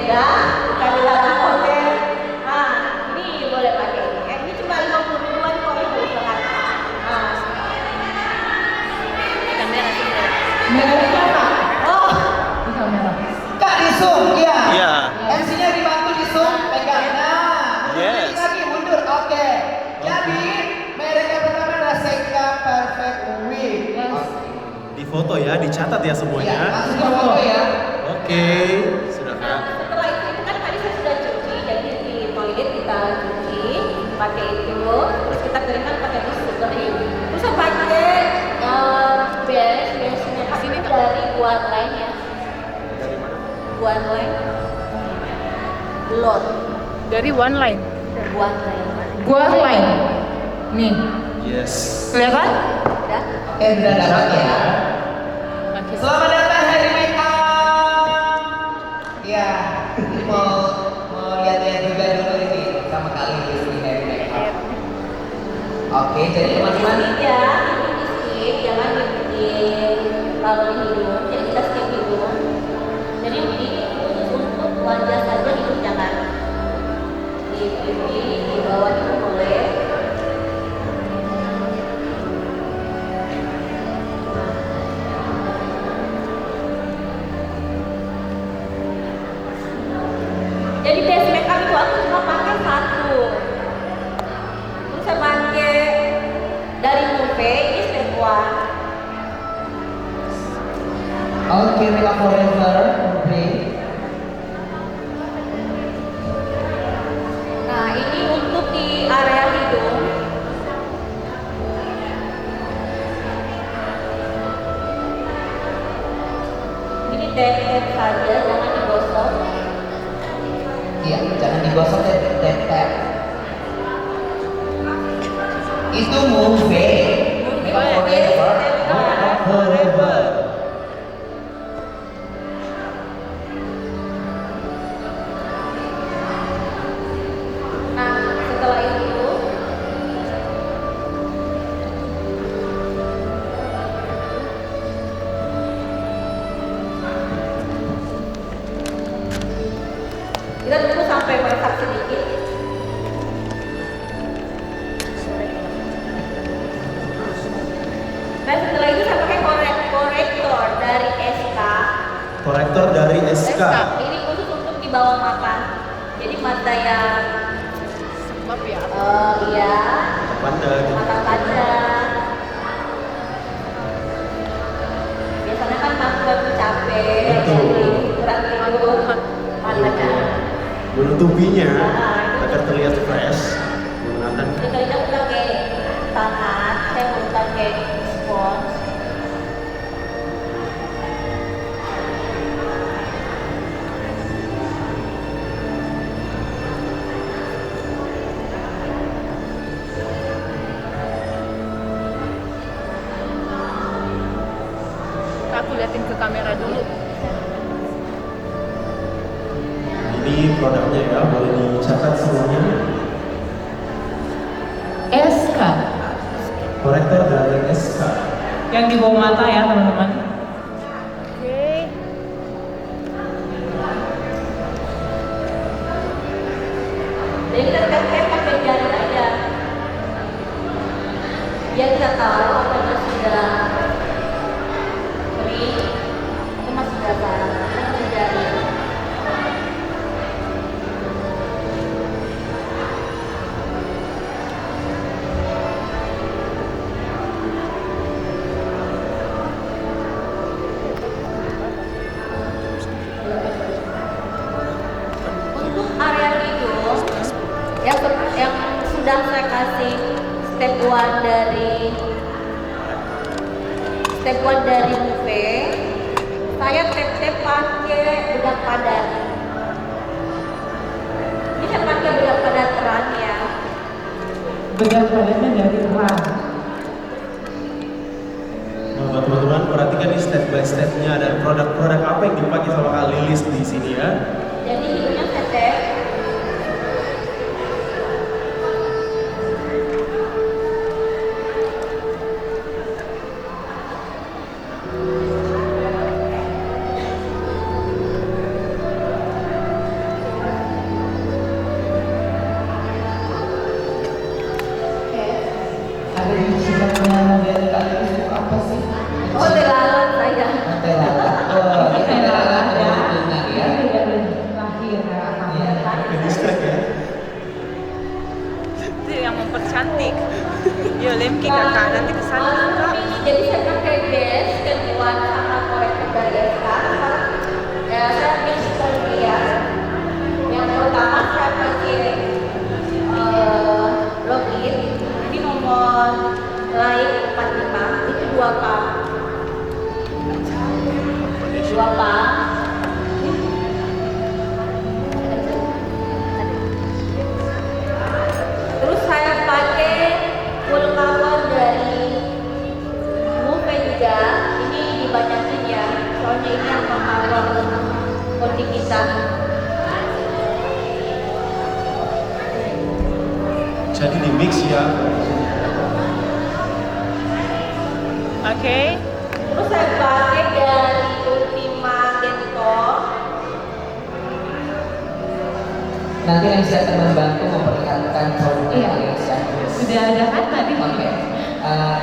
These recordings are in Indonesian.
beda, kami dalam hotel. Ah, ini boleh pakai ini. Ini cuma 50 ribuan kok ibu sangat. Ah, kamera sini. Mereka Kak. Oh, Di kamera. Kak di zoom, iya. Iya. MC-nya dibantu di zoom, pegang. Nah, Yes. lagi mundur, oke. Jadi, merek yang pertama adalah Seika Perfect Wig. Di foto ya, dicatat ya Iya, semuanya. langsung ke foto ya. Oke, sudah Kak. setelah itu kan tadi saya sudah cuci, jadi di toilet kita cuci pakai itu, terus kita keringkan pakai tisu kering. Terus saya pakai base makeup itu dari One Line ya. Dari mana? One Line. Lot. Dari One Line. One Line. Gua Line. Nih, Yes. kelihatan? Udah. Oke, sudah dapat ya. Oke. Selamat datang Hari Makeup. Iya, ini mau lihat-lihat juga dulu ini sama kali di Hari Makeup. Oke, jadi teman-teman, Ya, ini di skip, jangan dibikin lalu di hidung, jadi kita skip hidung. Jadi ini khusus untuk wajah saja, hidung jangan. Di pipi, di bawah itu boleh. Jadi base makeup itu aku cuma pakai satu. Terus saya pakai dari Nuve, ini step 1. oke Makeup Forever, oke. Nah, ini untuk di area hidung. Ini tap-tap saja, jangan digosok. Iya, jangan digosok ya, tap. Itu Move Makeup Forever. Makeup Forever. Nah, setelah itu kita tunggu sampai meresap sedikit. Nah, setelah itu saya pakai korektor dari SK. Korektor dari SK. Ini khusus untuk di bawah mata. Jadi mata yang Sebab ya. iya, Pandang. mata tajam. Biasanya kan mata capek, Betul. jadi kurang tidur, matanya. Menutupinya agar terlihat fresh. Menggunakan Jadi kalau kita pakai tangan, saya mau pakai spons. Aku liatin ke kamera dulu. ini produknya ya, boleh dicatat semuanya. SK. Korektor dari SK. Yang di bawah mata ya, teman-teman. Oke. Jadi kita tap-tap pakai jari aja. Biar kita tahu apakah sudah kering atau masih basah. Kita pakai jari. Untuk area hidung yang sudah saya kasih step 1 dari Nuve, saya tap-tap pakai bedak padat. Ini saya pakai bedak padat terang ya. Bedak badannya dari terang. Nah, buat teman-teman perhatikan nih step by stepnya dan produk-produk apa yang dipakai sama Kak Lilis di sini ya. Jadi hidungnya saya tap. Jepang. Terus saya pakai full cover dari Move juga. Ini dibanyakin ya, soalnya ini yang mengcover kondisi kita. Jadi di mix ya. Oke. Terus saya pakai dari Ultima Gentor. Nanti Aisyah akan membantu memperlihatkan produknya Aisyah. Sudah ada kan tadi? Oke.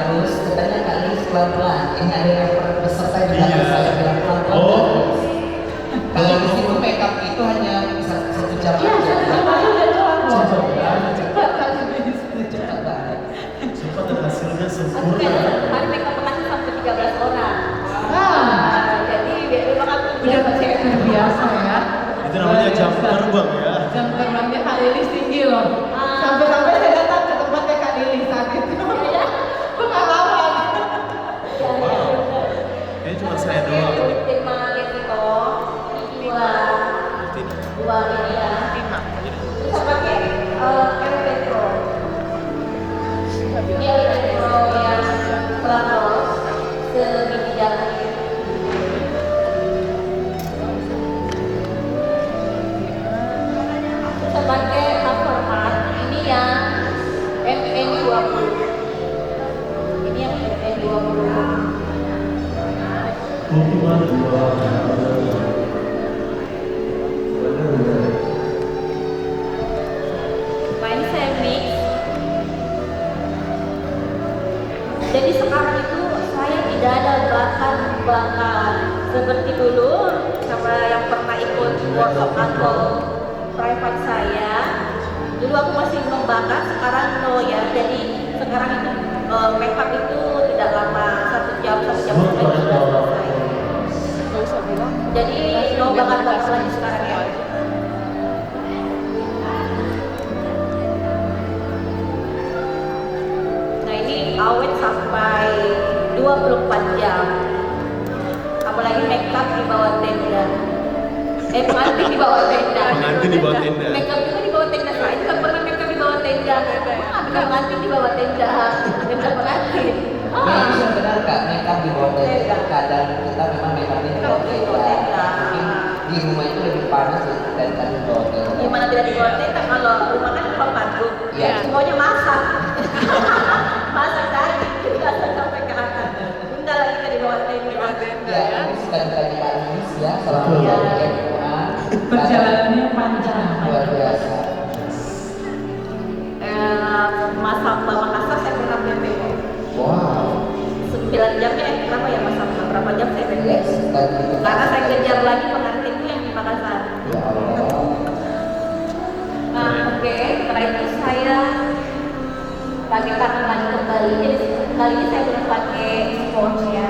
Terus katanya kali pelan-pelan. Ini ada yang peserta yang Iya. bilang saya bilang pelan-pelan. Oh. Kalau di situ makeup itu hanya 1 jam Iya, aja. satu kali udah kelar loh. Cepat banget. Cepat kali. Cepat banget. Cepat dan hasilnya Aku sempurna. kan hari makeup pengantin sampai 13 orang. Wah, Jadi memang aku udah terbiasa ya. Itu namanya jam terbang ya. Jam terbangnya Kak Lilis tinggi loh. Sampai-sampai saya datang ke tempatnya Kak Lilis saat itu. Ya. Pengalaman. Ini cuma saya doang. Ultima Gentor. Dua ini ya. Terus saya pakai Petro. Ini Petro yang pelapor sebiji jari. Saya pakai Havermat. Ini yang MN20. Ini yang MN20. Ultima dua. Nah ini saya mix. Jadi sekarang itu saya tidak ada bahan seperti dulu sama yang pernah ikut workshop atau private saya. Dulu aku masih membakar, sekarang no ya. Jadi sekarang itu makeup itu tidak lama, 1 jam sudah selesai. Jadi no bakar lagi sekarang ya. Nah ini awet sampai 24 jam. Apalagi makeup di bawah tenda. Pengantin di bawah tenda. Pengantin di bawah tenda. Makeup juga di bawah tenda. Saya juga pernah makeup di bawah tenda. Bukan pengantin di bawah tenda. Tenda pengantin. Ya itu yang benar Kak, makeup di bawah tenda. Kadang kita memang makeupnya di bawah tenda. Mungkin di rumah itu lebih panas daripada di bawah tenda. Gimana tidak di bawah tenda kalau rumah kan rumah panggung. Iya. Semuanya masak. Masak tadi kita sampai ke atas. Bentar lagi kita di bawah tenda. Ya, ini sekali-kali Kak Lilis ya, selama Betul. menjadi MUA. Perjalanannya panjang. Luar biasa. Masak Makassar saya pernah PP. Wow. 9 jamnya berapa ya masak? Berapa jam saya PP? Yes, tadi itu. Karena saya kejar lagi pengantinnya yang di Makassar. Ya Allah. Nah, oke. Setelah itu saya pakai tangan lagi kembali. Jadi kali ini saya belum pakai spons ya.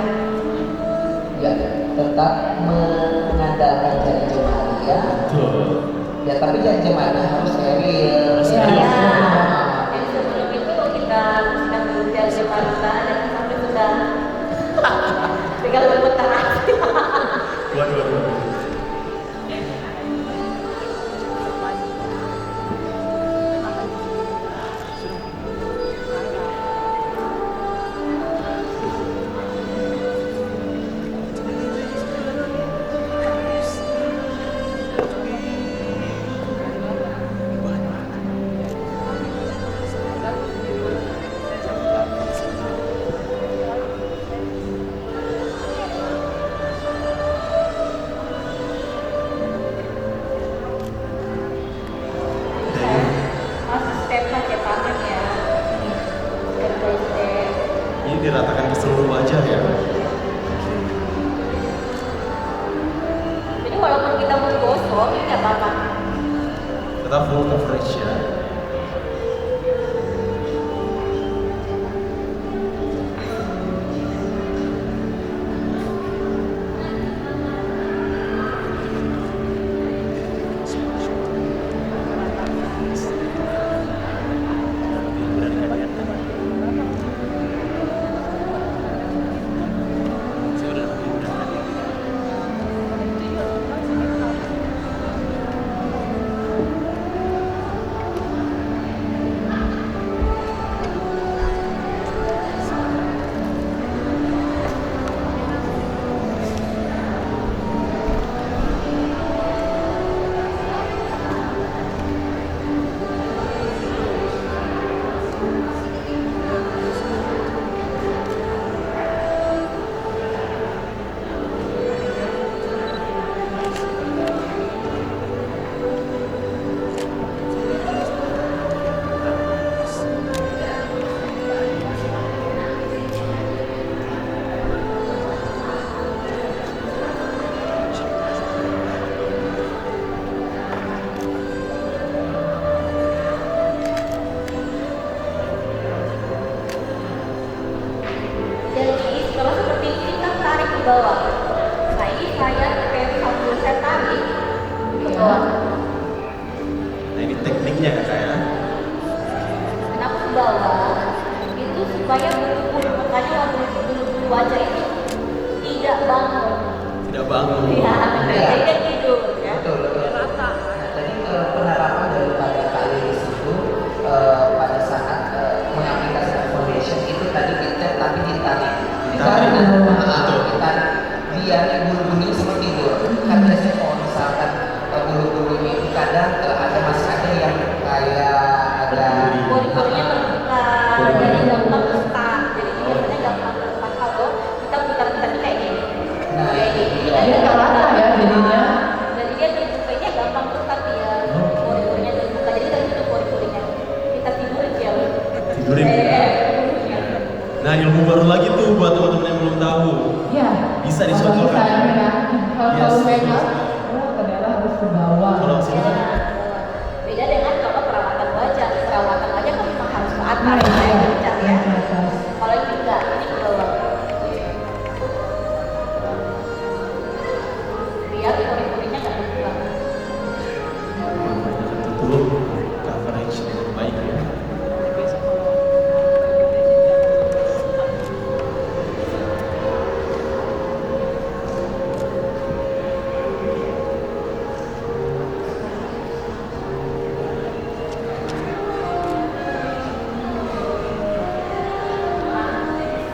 Ya, tetap mengandalkan jari jemari ya. Betul. Ya, tapi jari jemari harus steril. Harus Ya. steril. Jadi sebelum itu kita bersihkan dulu jari jemari kita dan sampai sudah tinggal berputar aja. Waduh. Masih step pakai tangan ya. Step by step. Ini diratakan ke seluruh wajah ya. Jadi walaupun kita mau gosok, ini nggak apa-apa. Tetap full coverage ya. bawah. Nah ini tekniknya ya kak ya. Kenapa ke bawah? Itu supaya bulu-bulu mukanya atau bulu-bulu wajah ini tidak bangun. Tidak bangun. Iya, jadi dia tidur ya. Betul, betul. Nah, jadi penerapan daripada kali itu pada saat mengaplikasikan foundation itu tadi dicap tapi ditarik. Ditarik. Ditarik. Biar bulu-bulu seperti tidur. Kan biasanya kalau misalkan bulu-bulunya itu kadang masih ada yang kayak ada Pori-porinya terbuka, jadi gampang stuck. Jadi biasanya gampang stuck kalau kita putar-putar kayak gini. Nah, Kayak gini. Dia nggak rata ya jadinya. Jadi dia terbukanya gampang stuck ya. Pori-porinya terbuka. Jadi kita tutup pori-porinya. Kita tidur aja. Tidurin. Nah ilmu baru lagi tuh buat teman-teman yang belum tahu. Ya. Bisa Kalau dicontohkan. misalnya ya, kalau Yes. make up, ternyata harus ke bawah. Kalau sini kan Beda dengan kalau perawatan wajah. Perawatan wajah kan memang harus ke atas. Nah, Kayak iya. kencang ya. Ke atas. Kalau ini enggak, ini ke bawah. Biar pori-porinya nggak terbuka. tutup coverage dengan baik ya.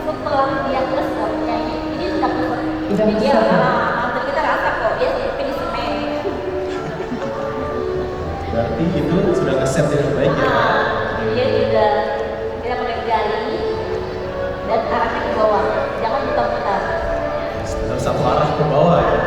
Setelah dia keresepnya ini sudah keresep. Udah Jadi dia keresep. nanti kita rasa kok dia seperti di semen. Berarti itu sudah nge-set dengan baik ya. Dia juga kita pakai jari dan arahnya ke bawah, jangan putar-putar. Tetap satu arah ke bawah ya.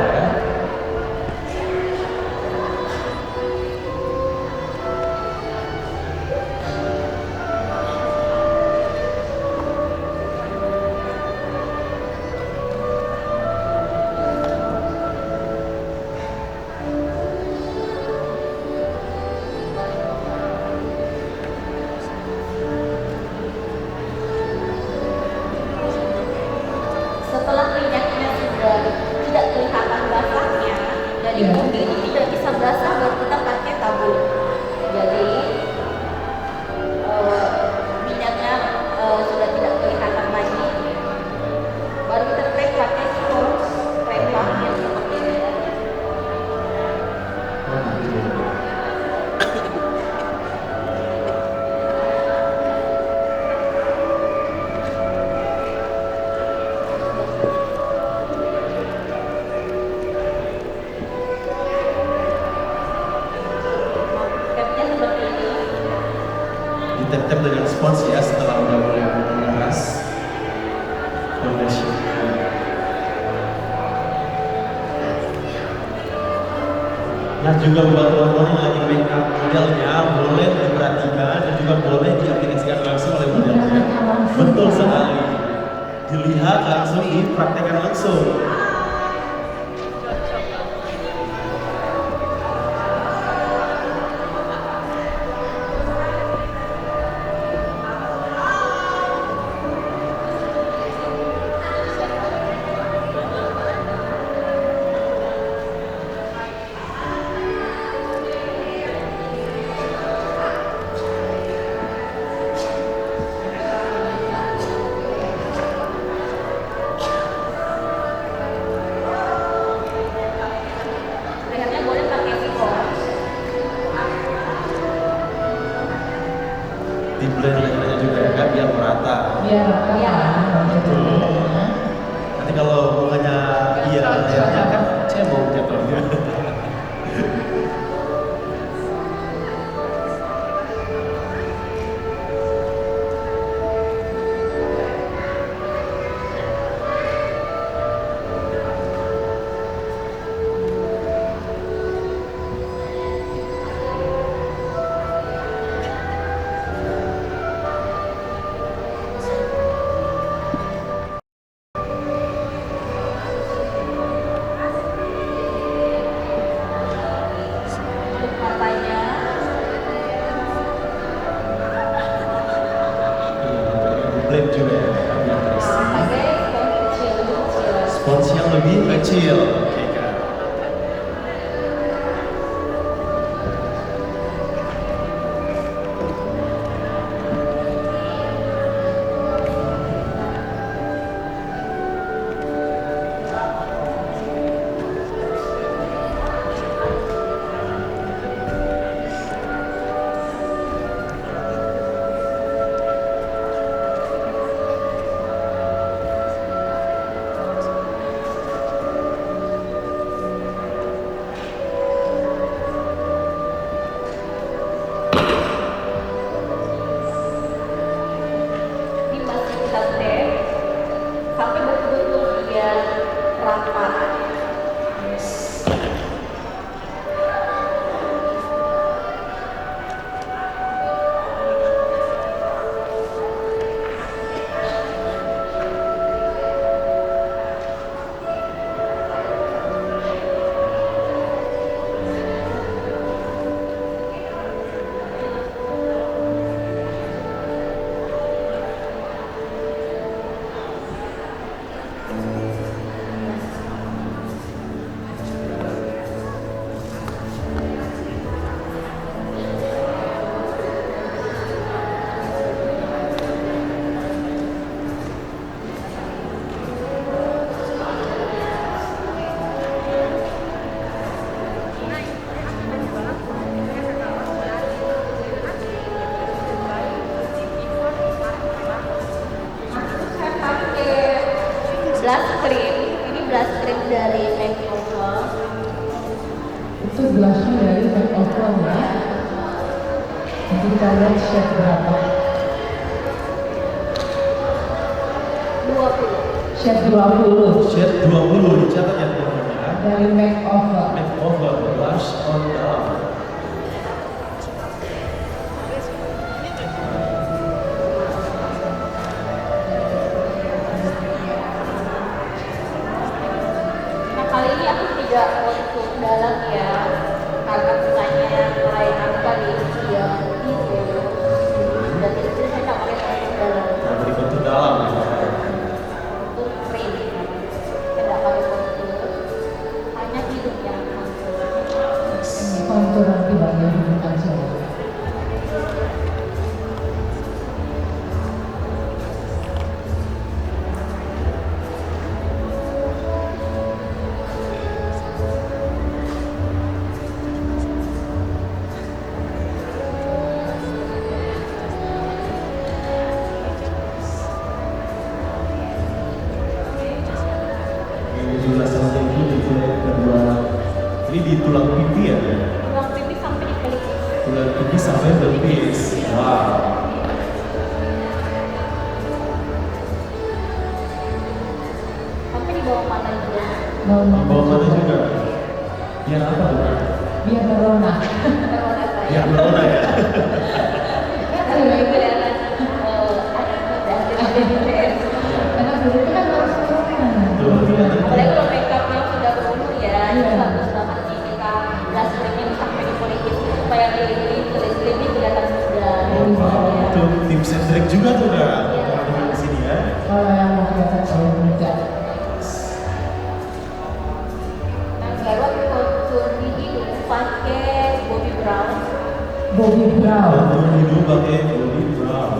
Setelah minyaknya sudah tidak kelihatan basahnya, jadi Iya. bumi ini tidak bisa basah baru kita pakai tabur. Jadi minyaknya sudah tidak kelihatan lagi, baru kita pakai spons rempah yang seperti ini. Capnya seperti ini. Ditep-tep dengan spons ya setelah udah mulai mengeras foundation. Nah juga buat teman-teman yang lagi make up modelnya boleh diperhatikan dan juga boleh diaplikasikan langsung oleh modelnya. Betul sekali. Dilihat langsung, dipraktekkan langsung. Lehernya boleh pakai spons. Di blend lehernya juga ya kan biar merata. Biar rata. Iya. Betul. Nanti kalau bunganya iya lehernya kan cebong jatuhnya. Untuk matanya Blend juga ya biar terisi. pakai spons kecil, lebih kecil. Spons yang lebih kecil. Oke kak. Itu blushnya dari makeover ya. Nanti kita lihat shade berapa. 20. Shade 20 Shade 20 dicatat ya teman-teman ya. dari makeover. Makeover blush on dalam. Nah kali ini aku tidak untuk dalam ya, karena sukanya yang lain aku kali ini ya gitu. Dan itu saya tak pakai untuk dalam, Nah, beri kontur dalam ya. untuk cream. Saya tidak pakai kontur, hanya hidung yang kontur. Ini kontur nanti bagian hidung aja. Ini juga salah satu di kedua. Ini di tulang pipi ya. Tulang pipi sampai di pelipis. Tulang pipi sampai pelipis. Wow. Sampai di bawah mata juga. Mau Di bawah mata juga. Biar apa tuh? biar berona. Corona saya. Biar berona ya. Kalau itu kelihatan anak muda dari BTS. Karena dulu itu kan harus berona. Tuh, kelihatan. Apalagi kalau makeup yang sudah berumur ya, itu Iya. bagus banget nih kita blush creamnya sampai di pelipis supaya lip-lipnya kelihatan muda. Wow, itu tim Cedric juga tuh kak. Teman-teman di sini ya. Kalau yang mau kelihatan jauh muda. Nah, baru aku kontur gigi pakai Bobbi Brown. Bobbi Brown. Kontur hidung pakai Bobbi Brown.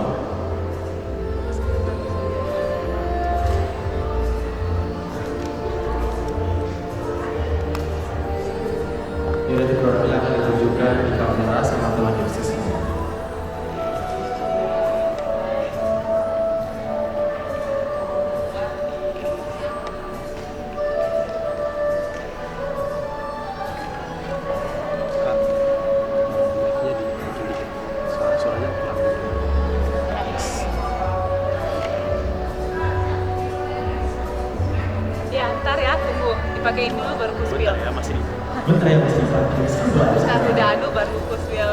Ini nanti produknya akan ditunjukkan di kamera sama teman Yesus. Ya, ntar ya, tunggu. Dipakein dulu baru ku spill. Bentar ya masih. Bentar ya masih pakai sabar. Satu dadu baru ku spill.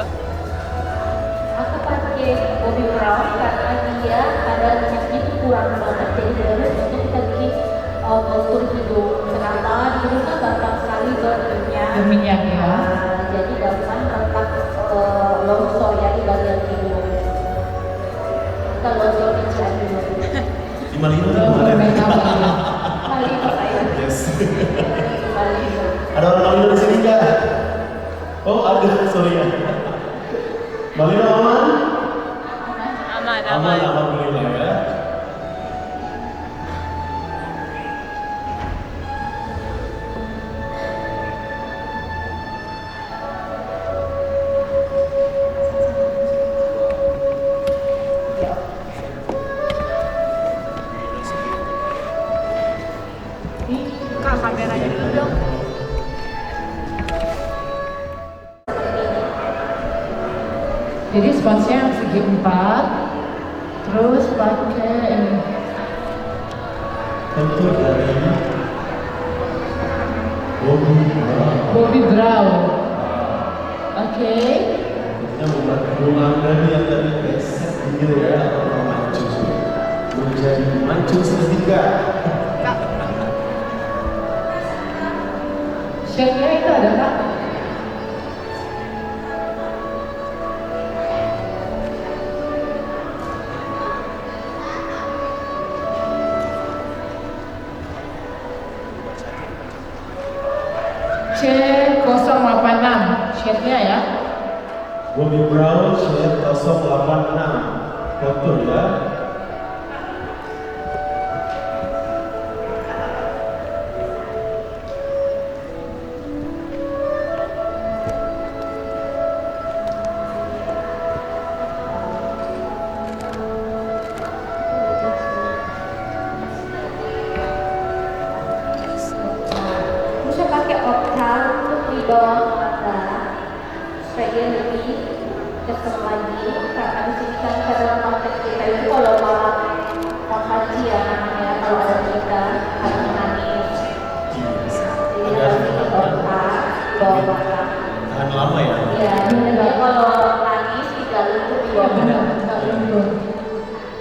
Aku pakai Bobbi Brown karena dia ada minyaknya itu kurang banget, jadi bagus untuk kita bikin kontur hidung. Kenapa? Di hidung kan gampang sekali berminyak. Berminyak ya. Nah, jadi gampang retak longsor ya di bagian hidung. Kita longsor di hidung. Di Malino tuh Belum kemarin. makeup ya. Kali ini saya Yes. kali ini. Ada orang Malino di sini nggak? Oh ada, sorry ya. Malino aman? Aman, Aman, aman. alhamdulillah ya. Kak, kameranya dulu dong. Jadi sponsnya yang segi 4. Terus pakai ini. Kontur dari Bobbi Brown. Bobbi Brown. Oke. Ini membuat ruang dari yang tadi keset gitu ya, atau mancung menjadi mancung seketika. Kak, Shade-nya itu ada Kak? C086 shade-nya ya. Bobbi Brown shade 086 kontur ya. Terus saya pakai Optal untuk di bawah mata. supaya lebih kesel lagi. Karena di sini kan dalam konteks kita itu kalau malam haji ya namanya, kalau ada kita harus menangis. Jadi harus didoa, doa. Tahan lama ya? Iya, jadi kalau nangis tidak luntur di bawah. Nggak luntur.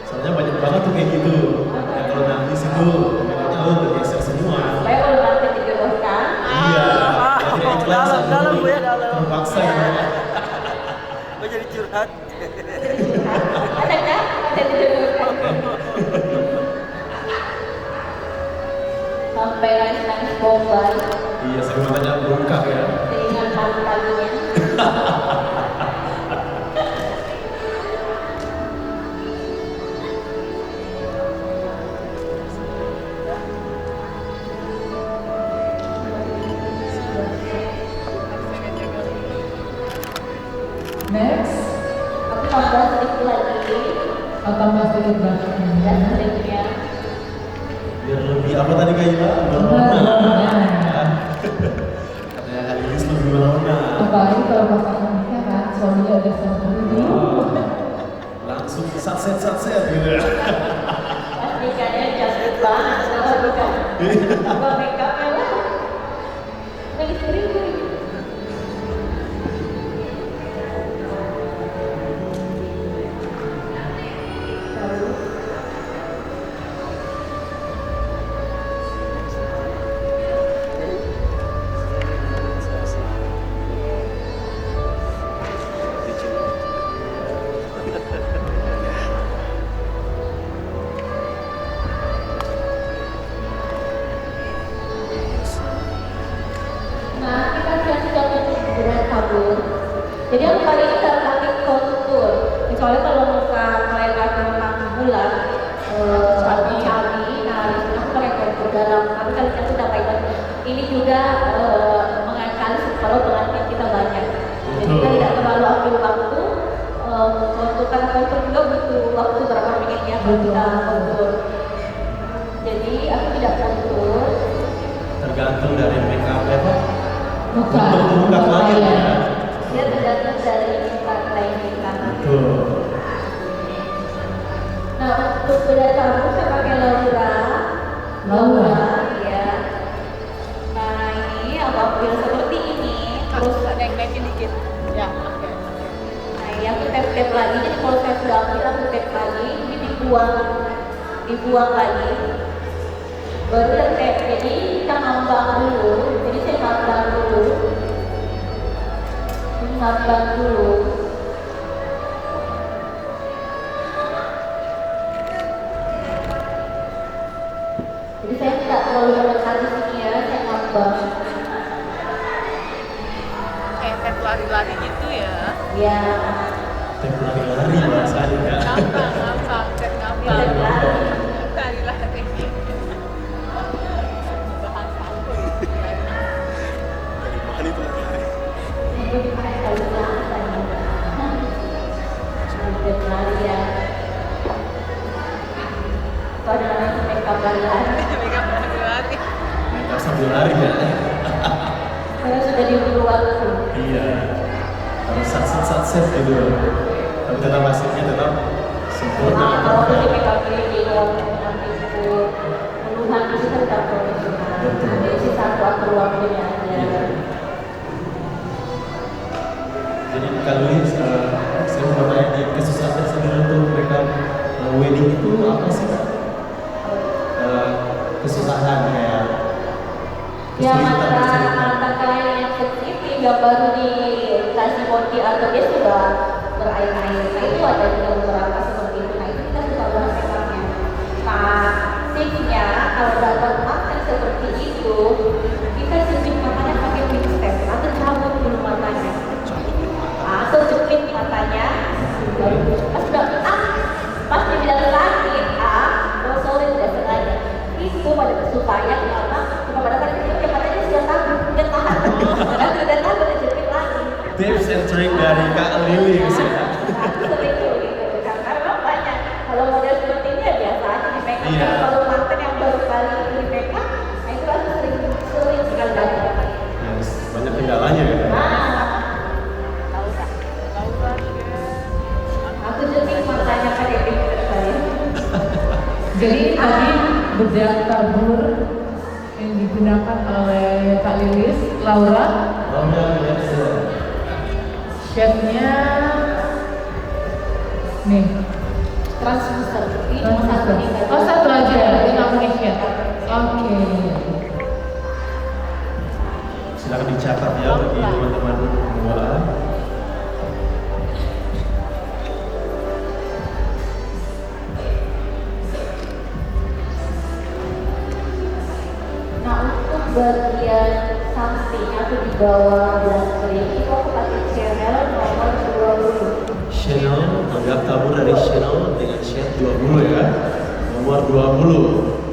Soalnya banyak banget tuh kayak gitu. Ya, kalau nangis itu memangnya bergeser semua. Supaya kalau nanti dijodohkan, Iya. Jadi ikhlas dalam gue ya, dalam. terpaksa ya. Gue jadi curhat. ada kan? Ada dijodohkan. Sampai nangis bombay, Iya, sering matanya bengkak ya. dengan palu-palunya. Next, Aku tambah sedikit lagi, tambah sedikit baju. dan seringnya. Biar lebih apa tadi Kak Ila? Melona. Katanya Halilis lebih melona. Apalagi kalau pasangan nikah kan, suaminya udah sama Wow. Langsung satset gitu ya. Pas nikahnya cantik banget, kalau bukan apa make upnya lah. Lagi sering. Nah, kita sekarang sudah berat kabur. Jadi aku kali ini nggak pakai kontur. Kecuali kalau muka kelihatan memang bulat, cabi. Nah, di sini aku pakai kontur dalam. Tapi kali ini aku udah pakai. Ini juga mengakali kalau pengantin kita banyak. Jadi kita tidak terlalu ambil waktu. Kontur karena kontur juga butuh waktu berapa menit ya kalau kita kontur. Jadi aku tidak kontur. Tergantung dari make up ya Pak. Muka. Untuk muka klien ya. Dia tergantung dari muka klien kita. Betul. Nah, untuk bedah rambut saya pakai Laura, ya. Nah, ini apabila seperti ini, terus naik-naikin dikit. Ya, oke. nah ini aku tap lagi. Jadi kalau saya sudah ambil, aku tap lagi, ini dibuang lagi. Baru ya tap. Jadi kita ngambang dulu. Jadi saya ngambang dulu. Ini ngambang dulu. Jadi saya tidak terlalu menekan di sini ya, saya ngambang. Kayak lari-lari gitu ya. Ya, Tep lari-lari bahasanya ya. Ngambang, kayak ngambang. Tep lari. Lari-lari. Bahasa apa ya? itu dipakai kali tadi. Tep lari ya. Itu ada namanya makeup lari-lari. Mereka lari-lari. Make up sambil lari ya. Saya sudah diburu waktu. Iya. Harus satset gitu. Tapi tetap hasilnya tetap sempurna. Nah, kalau udah di makeup ini nanti itu puluhan itu kan tidak profesional. Jadi sih satu atau dua punya aja. Jadi kali saya mau tanya di kesusahan sebenarnya untuk mereka wedding itu apa sih Kak? Kesusahan kayak Ya kesulitan. mata kalian yang sensitif yang baru dikasih body atau dia sudah berair-air. Nah itu ada juga beberapa seperti itu. Nah itu kita suka bahas makeupnya. Nah tipsnya kalau dapat makan seperti itu, kita cuci matanya pakai quick step atau cabut dulu matanya. Atau jepit matanya. Baru pas sudah pas dia bilang sakit, oh sorry tidak sengaja. Itu pada supaya kenapa? Kepada pada matanya sudah tahan, dia tahan. Padahal sudah tahan, udah jepit lagi. Tips and trick dari Kak Lili ya. Sering gitu, karena memang banyak. Kalau model seperti ini ya biasa aja di make up. Iya. Kalau mantan yang baru kali di make up, nah itu langsung sering sekali banyak. Yes, banyak kendalanya ya. Nah, Tahu tabur yang digunakan oleh Kak Lilis, Laura. Shade-nya nih. Translucent. Ini cuma satu nih. Oh, satu aja, dia nggak pakai shade. Oke. Silakan dicatat ya bagi teman-teman semua. Nah, untuk bagian samping atau di bawah belas kering itu aku pakai Chanel nomor 20. Chanel, anggap tabur dari Chanel dengan shade 20 ya. Nomor 20.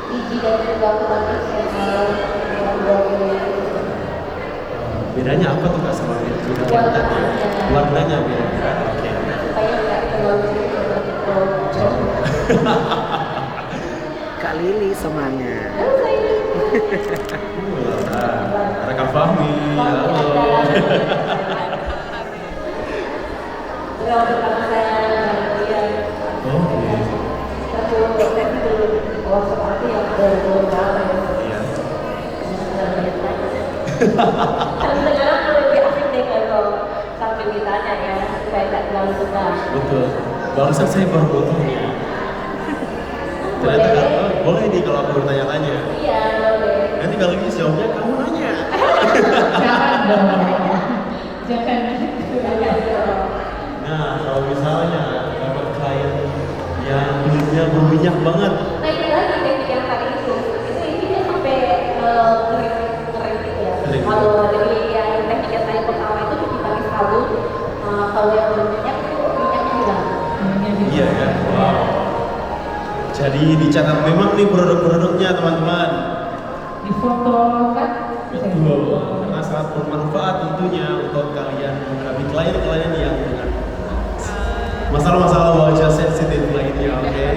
Biji dan juga aku pakai Chanel nomor 20. Bedanya apa tuh Kak sama baju yang tadi? Warnanya beda. Oke. Supaya nggak terlalu begitu. Kak Lili semangat. Ada Kak Fahmi. Halo. Kalau pertama saya kemudian Oke. satu tes dulu. Oh, seperti yang berguna ya. Iya. Tapi sekarang lebih asik deh kalau sambil ditanya ya, supaya tidak terlalu tegang. Betul. Barusan saya baru potongnya. Ternyata kan, boleh nih kalau aku bertanya-tanya. Iya, boleh. Nanti kalau ini jawabnya kamu nanya. Jangan dong. Jangan. Nah, kalau misalnya dapat klien yang kulitnya berminyak banget, Nah ini lagi teknik yang tadi itu intinya sampai kering gitu ya. Kering. Kalau dari yang teknik yang tadi pertama itu cuci pakai sabun, kalau yang berminyak itu minyaknya hilang. iya kan? Wow. Jadi dicatat memang nih produk-produknya teman-teman. Di foto kan? Betul. Karena sangat bermanfaat tentunya untuk kalian menghadapi klien-klien yang dengan masalah-masalah wajah sensitif lainnya, oke?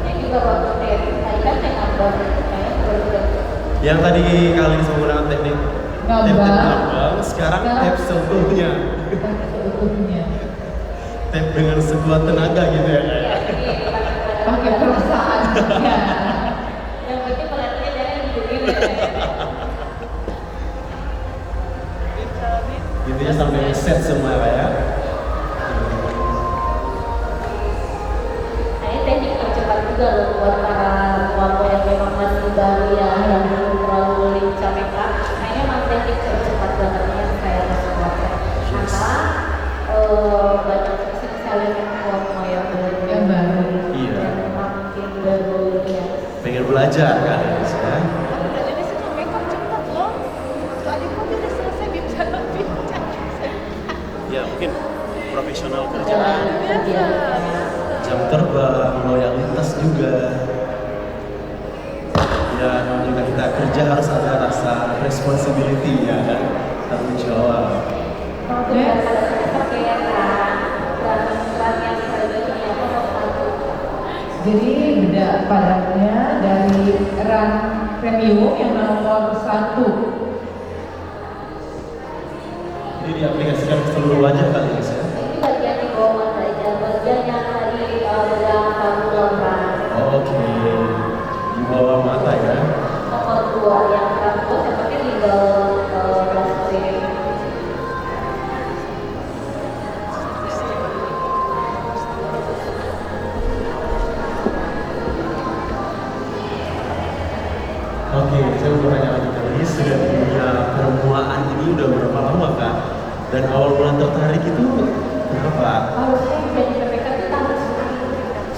Yang juga waktu tadi kan saya nambah kayak produk. Yang tadi kalian menggunakan teknik Ngambang. ngambang, sekarang tap seutuhnya, Seutuhnya. tap dengan sekuat tenaga gitu ya kayak. Iya, ini Pakai perasaan. Ya. yang penting perhatiannya dari begini. Intinya sampai set semua Pak, ya. Nah ini teknik tercepat juga loh buat para kelompok yang memang masih baru ya, yang belum terlalu lincah makeup. Nah ini memang teknik tercepat banget yang saya kasih keluarkan. Karena banyak sekali kelompok yang baru. Yang baru. Iya. Dan memang mungkin baru ya. Pengen belajar kan ya. Tadi di situ makeup cepat loh. Soalnya kok udah selesai bincang-bincang. Ya mungkin profesional Dalam kerjaan, kerja. jam terbang, loyalitas juga. Dan juga kita kerja harus ada rasa responsibility ya kan, tanggung jawab. Kemudian pada saya pakaian dan yang saya beli yang nomor 1. Jadi beda padatnya dari run premium yang nomor 1. Ini diaplikasikan ke seluruh wajah kali ya. Ini bagian di bawah saja, bagian yang tadi belang kamu lama. Oke, di bawah mata ya. Nomor 2 yang rambut saya pakai tinggal plastik. Oke, saya mau tanya lagi kali sudah punya permulaan ini udah berapa lama Kak? Dan awal mulai tertarik itu berapa? Kalau saya jadi PPK itu tahun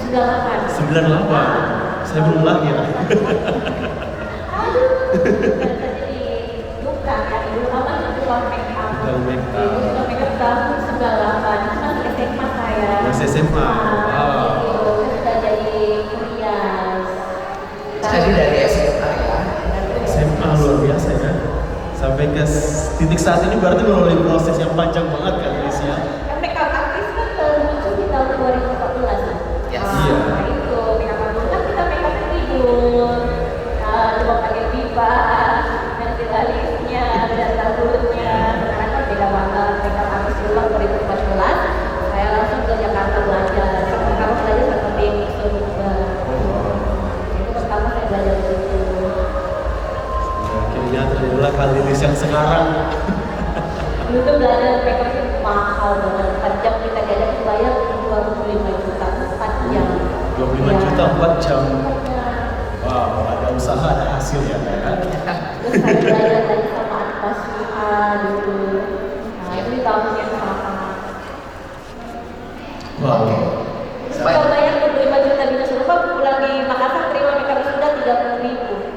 98. 98. Saya belum lahir. Aduh, jadi bukan ya dulu apa itu tukang make up. Tukang make up. Itu tukang make up tahun 98 itu masih SMA saya. Masih SMA. Wow. Gitu. Saya sudah jadi kuliah. Jadi dari SMA ya. SMA luar biasa ya. Sampai ke titik saat ini berarti melalui proses yang panjang banget kan Alicia? Kan makeup artist kan baru muncul di tahun 2014. Yes. Iya. Nah itu makeup artist kan kita makeup tidur, coba pakai pipa, nanti alisnya, dan mulutnya. Sekarang kan beda banget. Makeup artist dulu 2014, saya langsung ke Jakarta belajar. Sekarang belajar sama Bemi Surba. Itu pertama saya belajar di situ. Akhirnya terjadilah Kak Lilis yang sekarang. Dulu tuh belajar makeup itu mahal banget. 4 jam kita diajar itu bayar 25 juta 4 jam. 25 juta 4 jam. 4 jam. Wow, ada usaha ada hasil ya kan? Terus saya belajar lagi sama Antasya dulu. Nah itu di tahun yang sama. Wow. Kalau bayar 25 juta di Nusrupa, pulang di Makassar terima makeup sudah 30.000.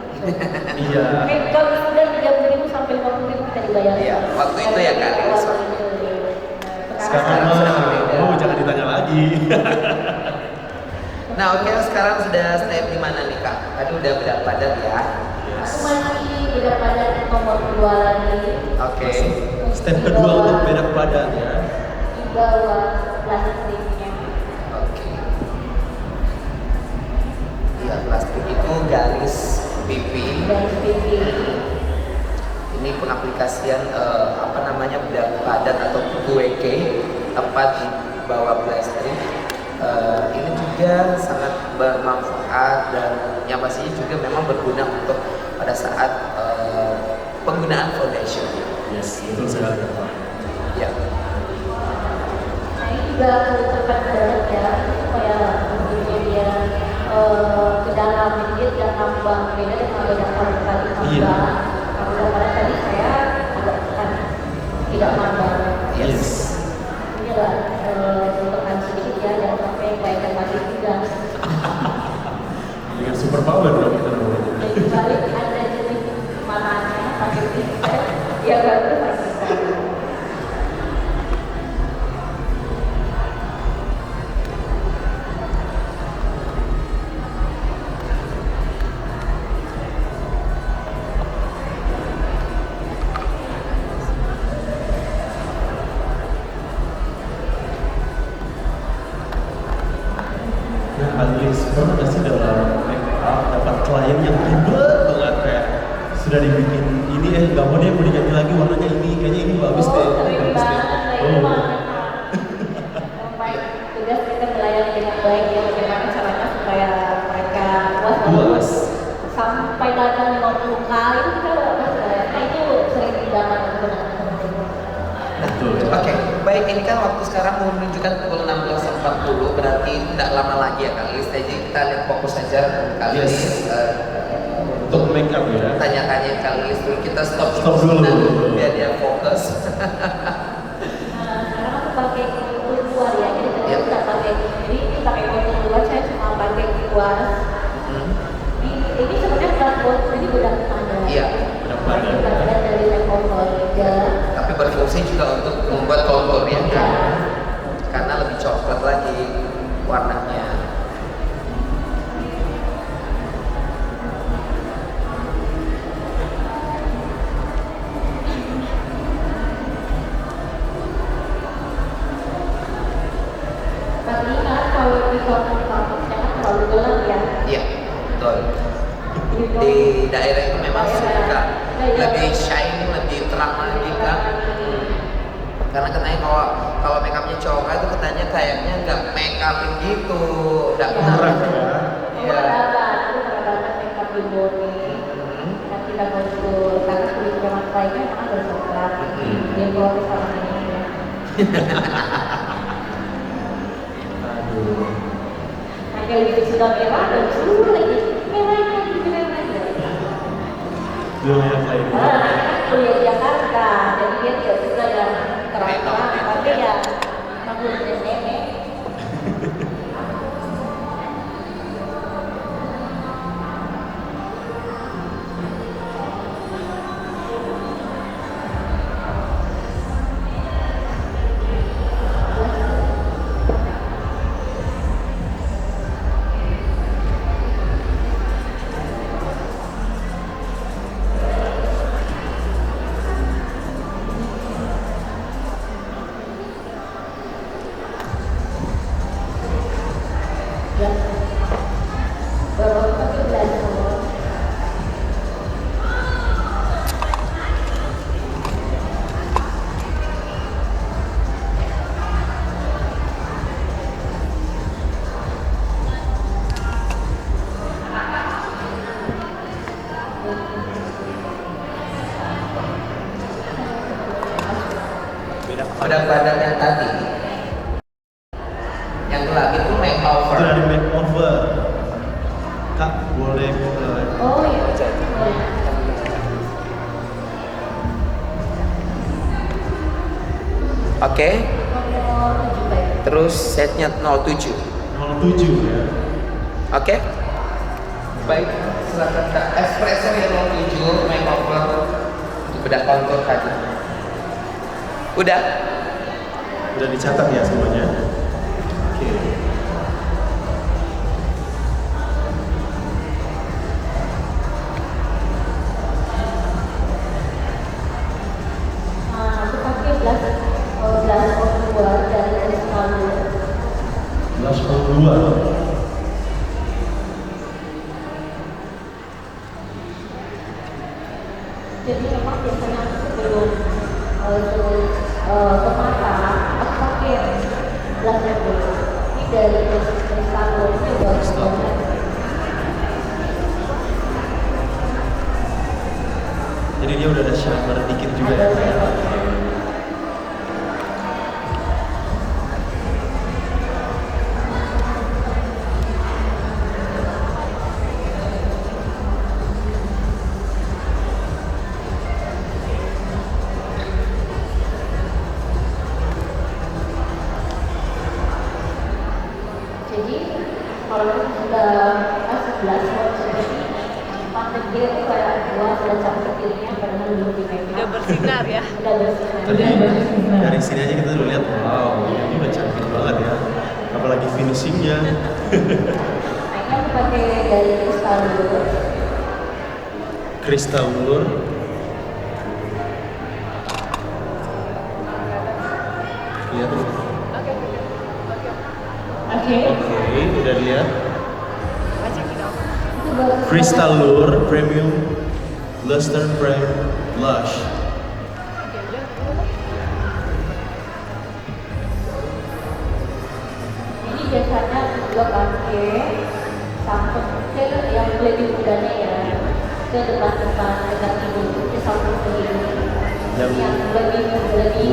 Iya. Makeup sudah 30.000 sampai 50.000 kita dibayar. Iya, waktu itu ya kali. Sekarang mah, jangan ditanya lagi. Nah oke, sekarang sudah step di mana nih Kak? Tadi udah bedak badan ya. Aku masih bedak badan nomor 2 lagi. Oke. Step kedua untuk bedak badan ya. Di bawah plastiknya. Oke. Iya, plastik itu garis pipi. Dari pipi. Ini pengaplikasian apa namanya bedak badan atau kueke tepat di bawah plastik. Ini juga sangat bermanfaat dan yang pastinya juga memang berguna untuk pada saat penggunaan foundation. Yes, betul sekali Pak. Ya. Nah ini juga aku cepat banget ya supaya bentuknya dia ke dalam, jadi dia tidak nambah beda dengan bedak badan tadi nambah. Iya. Kalau bedak badan tadi saya agak tekan tidak nambah. Yes. Ini agak tekan sedikit ya, jangan sampai kayak mati juga. Dengan super power dong kita namanya. Jadi balik ada jenis mananya pakai pincet, ya baru pakai pincet. Nah, Alilis, pernah nggak sih dalam make up dapat klien yang ribet banget kayak sudah dibikin ini nggak mau deh mau diganti lagi warnanya ini kayaknya ini bagus deh. Sering Bagus deh. banget, kayak Oh. banget. Sampai tugas kita melayani dengan baik ya, bagaimana caranya supaya mereka puas. Puas. Sampai datang 50 kali kita nah itu sering banget dengan teman-teman. Betul. Oke, baik, ini kan waktu sekarang menunjukkan pukul 16.40, berarti tidak lama lagi ya Kak Lilis. Jadi kita lihat fokus saja Kak Yes. Lilis. Untuk make up ya. Tanya-tanya Kak Lilis dulu, kita stop Stop dulu. biar dia fokus. Nah, sekarang aku pakai kontur luar ya, jadi tadi Ya. aku nggak pakai jadi ini pakai kontur luar, saya cuma pakai kuas. Hmm. Ini sebenarnya bedak kontur, ini bedak badan. Iya. Bedak badan. Bedak badan dari makeover juga. Tapi berfungsi juga untuk membuat konturnya Iya. kan, karena lebih coklat lagi warnanya. Tapi ingat kalau di kontur kampus jangan terlalu gelap ya. Iya, betul. Gitu. Di daerah itu memang suka lebih shine, lebih terang lagi kan. Karena katanya kalau make upnya coklat itu katanya kayaknya nggak make upin gitu, nggak Iya. kurang. Ya. Iya. Itu peradaban makeup di body. Dan kita kontur karena kulit memang lainnya memang ada coklat. Dia bawa sama ini ya. Aduh. Nah, kalau lipstick sudah merah dan suruh lagi merah lagi. Belum yang lain. Kan kuliah di Jakarta, jadi dia tidak suka yang terang-terang, tapi ya bagus nenek. badan yang tadi, yang gelap itu makeover. Itu dari makeover. Kak, boleh Oh iya. Oke, Nomor 7 baik. terus setnya 07. 07 ya. Oke. Baik, silakan Kak. Espresso yang 07 makeover untuk bedah kontur tadi. Udah? Udah dicatat ya semuanya. Oke. Aku pakai gelas O2 dari Escalade. Gelas O2. Jadi memang biasanya aku sebelum ke mata, aku pakai gelas O2. Ini dari Escalade ini bagus banget. Jadi dia udah ada shimmer dikit juga ya. Ada shimmer. Jadi kalau sudah 11 jadi pantat dia itu kayak dua sudah cantik dirinya padahal belum di make Udah up. bersinar ya. Udah bersinar. Tadi dari sini aja kita udah lihat, wow, ini udah cantik banget ya. Apalagi finishingnya. Makanya aku pakai dari kristal dulu. Crystal Lure. Lihat tuh. Oke, oke, oke. Oke. Oke, udah lihat. Baca kita. Itu bagus. Crystal Lure Premium Luster Prime Blush. Oke, udah. Ini biasanya juga pakai sampo ke yang lebih mudanya ya, ke depan-depan dekat hidung ke sampo sendiri. Yang lebih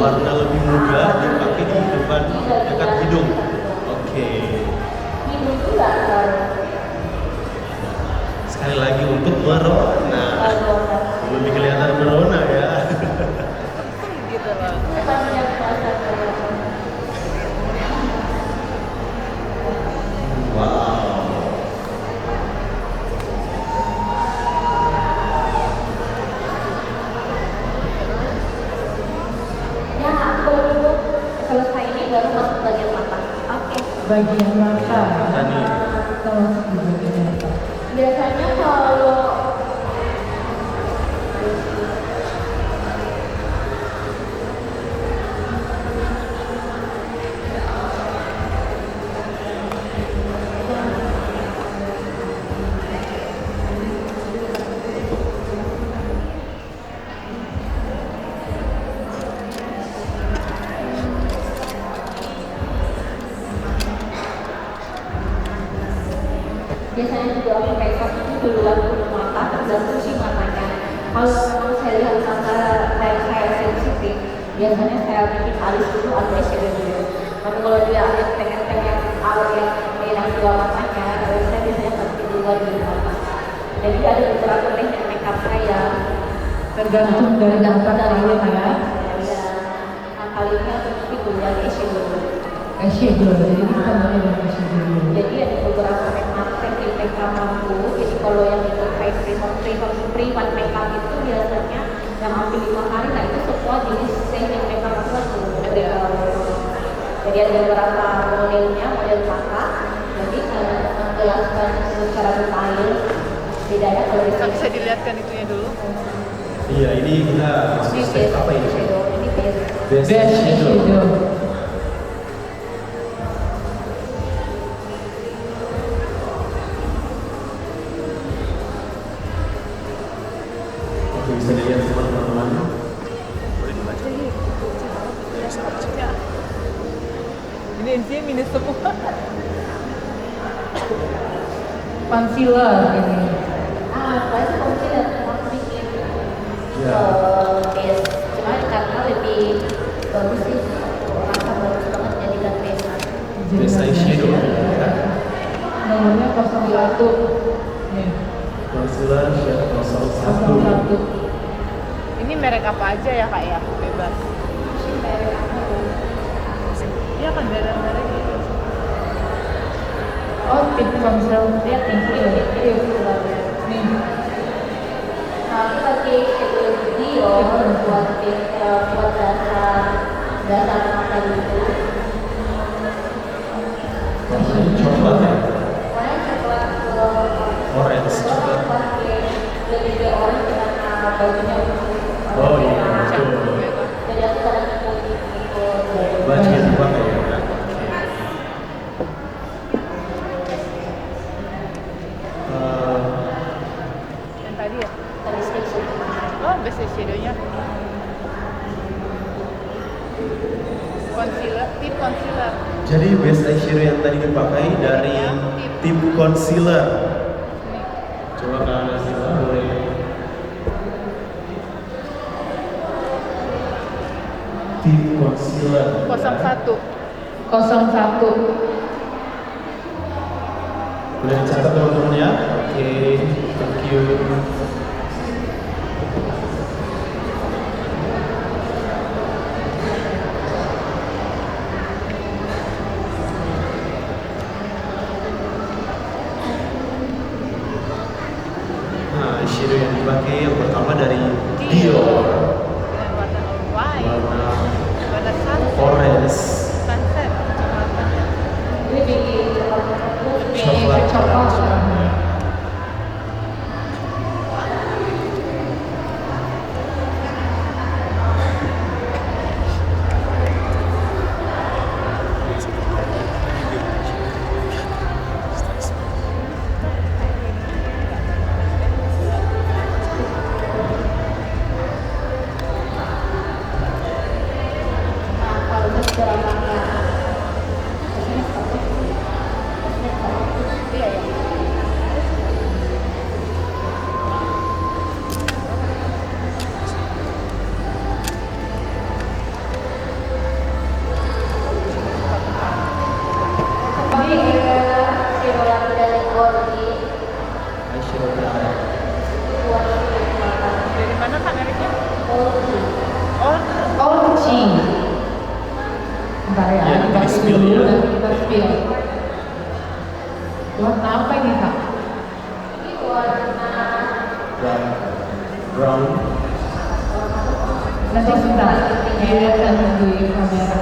warna lebih muda dipakai di depan dekat hidung. Oke. hidung juga Sekali lagi untuk merona. Lebih kelihatan merona ya. Gitu loh. depannya terasa Wow. ya aku dulu selesai ini baru masuk bagian mata. Oke. Bagian mata. Mata nih. Kita masuk di bagian mata. Biasanya kalau biasanya juga aku makeup itu duluan untuk mata tergantung sih matanya. Kalau memang saya lihat mata saya sensitif, biasanya saya bikin alis dulu atau eyeshadow dulu. Tapi kalau dia pengen awal yang dua matanya, saya biasanya pasti duluan di mata. Jadi ada beberapa teknik makeup saya Tergantung dari mata kalian ya. Ya, nah kali ini aku mungkin duluan eyeshadow dulu. Eyeshadow. Jadi kita mulai dari eyeshadow dulu. Jadi ada beberapa teknik makeup aku. Jadi kalau yang itu privat makeup itu biasanya yang ambil 5 hari, nah itu semua jenis teknik makeup aku kan ada. Jadi ada beberapa modelnya, model mata. Jadi menjelaskan secara detail bedanya kalau di Nggak sini. bisa dilihatkan itunya dulu. Iya, ini kita masuk Ini step apa ini? shadow, ini base. Base Best shadow. eyeshadow. Oke, bisa dilihat semua teman-teman. Boleh dibaca. Ya. Ini intinya minus semua. Concealer ini. Saya sih mungkin ya mau bikin Ya. base, cuma karena lebih bagus sih Nih, Concealer shade 01. 01. Ini merek apa aja ya kak ya? Bebas. Iya kan merek gitu. Oh, tip concealer. Dia tinggi Nih, Nah, aku pakai shadow Dior buat dasar mata itu. Warnanya coklat ya? Warnanya coklat ke Orange coklat. pakai lebih ke orange karena bajunya Oh iya, betul. jadi aku kadang ikut Baju yang dipakai ya? Oke. Yang tadi ya? tadi station. Oh, best shadow-nya. Concealer, tip concealer. Jadi base eyeshadow yang tadi dipakai dari tip concealer. Coba kalian kita boleh. Tip concealer. 01. 01. Boleh dicatat teman-teman ya. Oke, thank you. Nah, eyeshadow yang dipakai yang pertama dari Dior. Dengan warna white. Warna Warna sunset. orange. Sunset. Kecoklatan ya. Ini bikin Coklat. Coklat. kalau sudah pakai Iya ya. pakai shadow lagi dari Gordy Eyeshadow dari buat mata Dari mana kak mereknya? Gordy. Oh, Oh, G. Bentar ya, Ya, kita di spill spill dulu ya. nanti kita spill. Warna apa ini kak? Ini warna brown. Nanti sebentar, dilihatkan di kamera.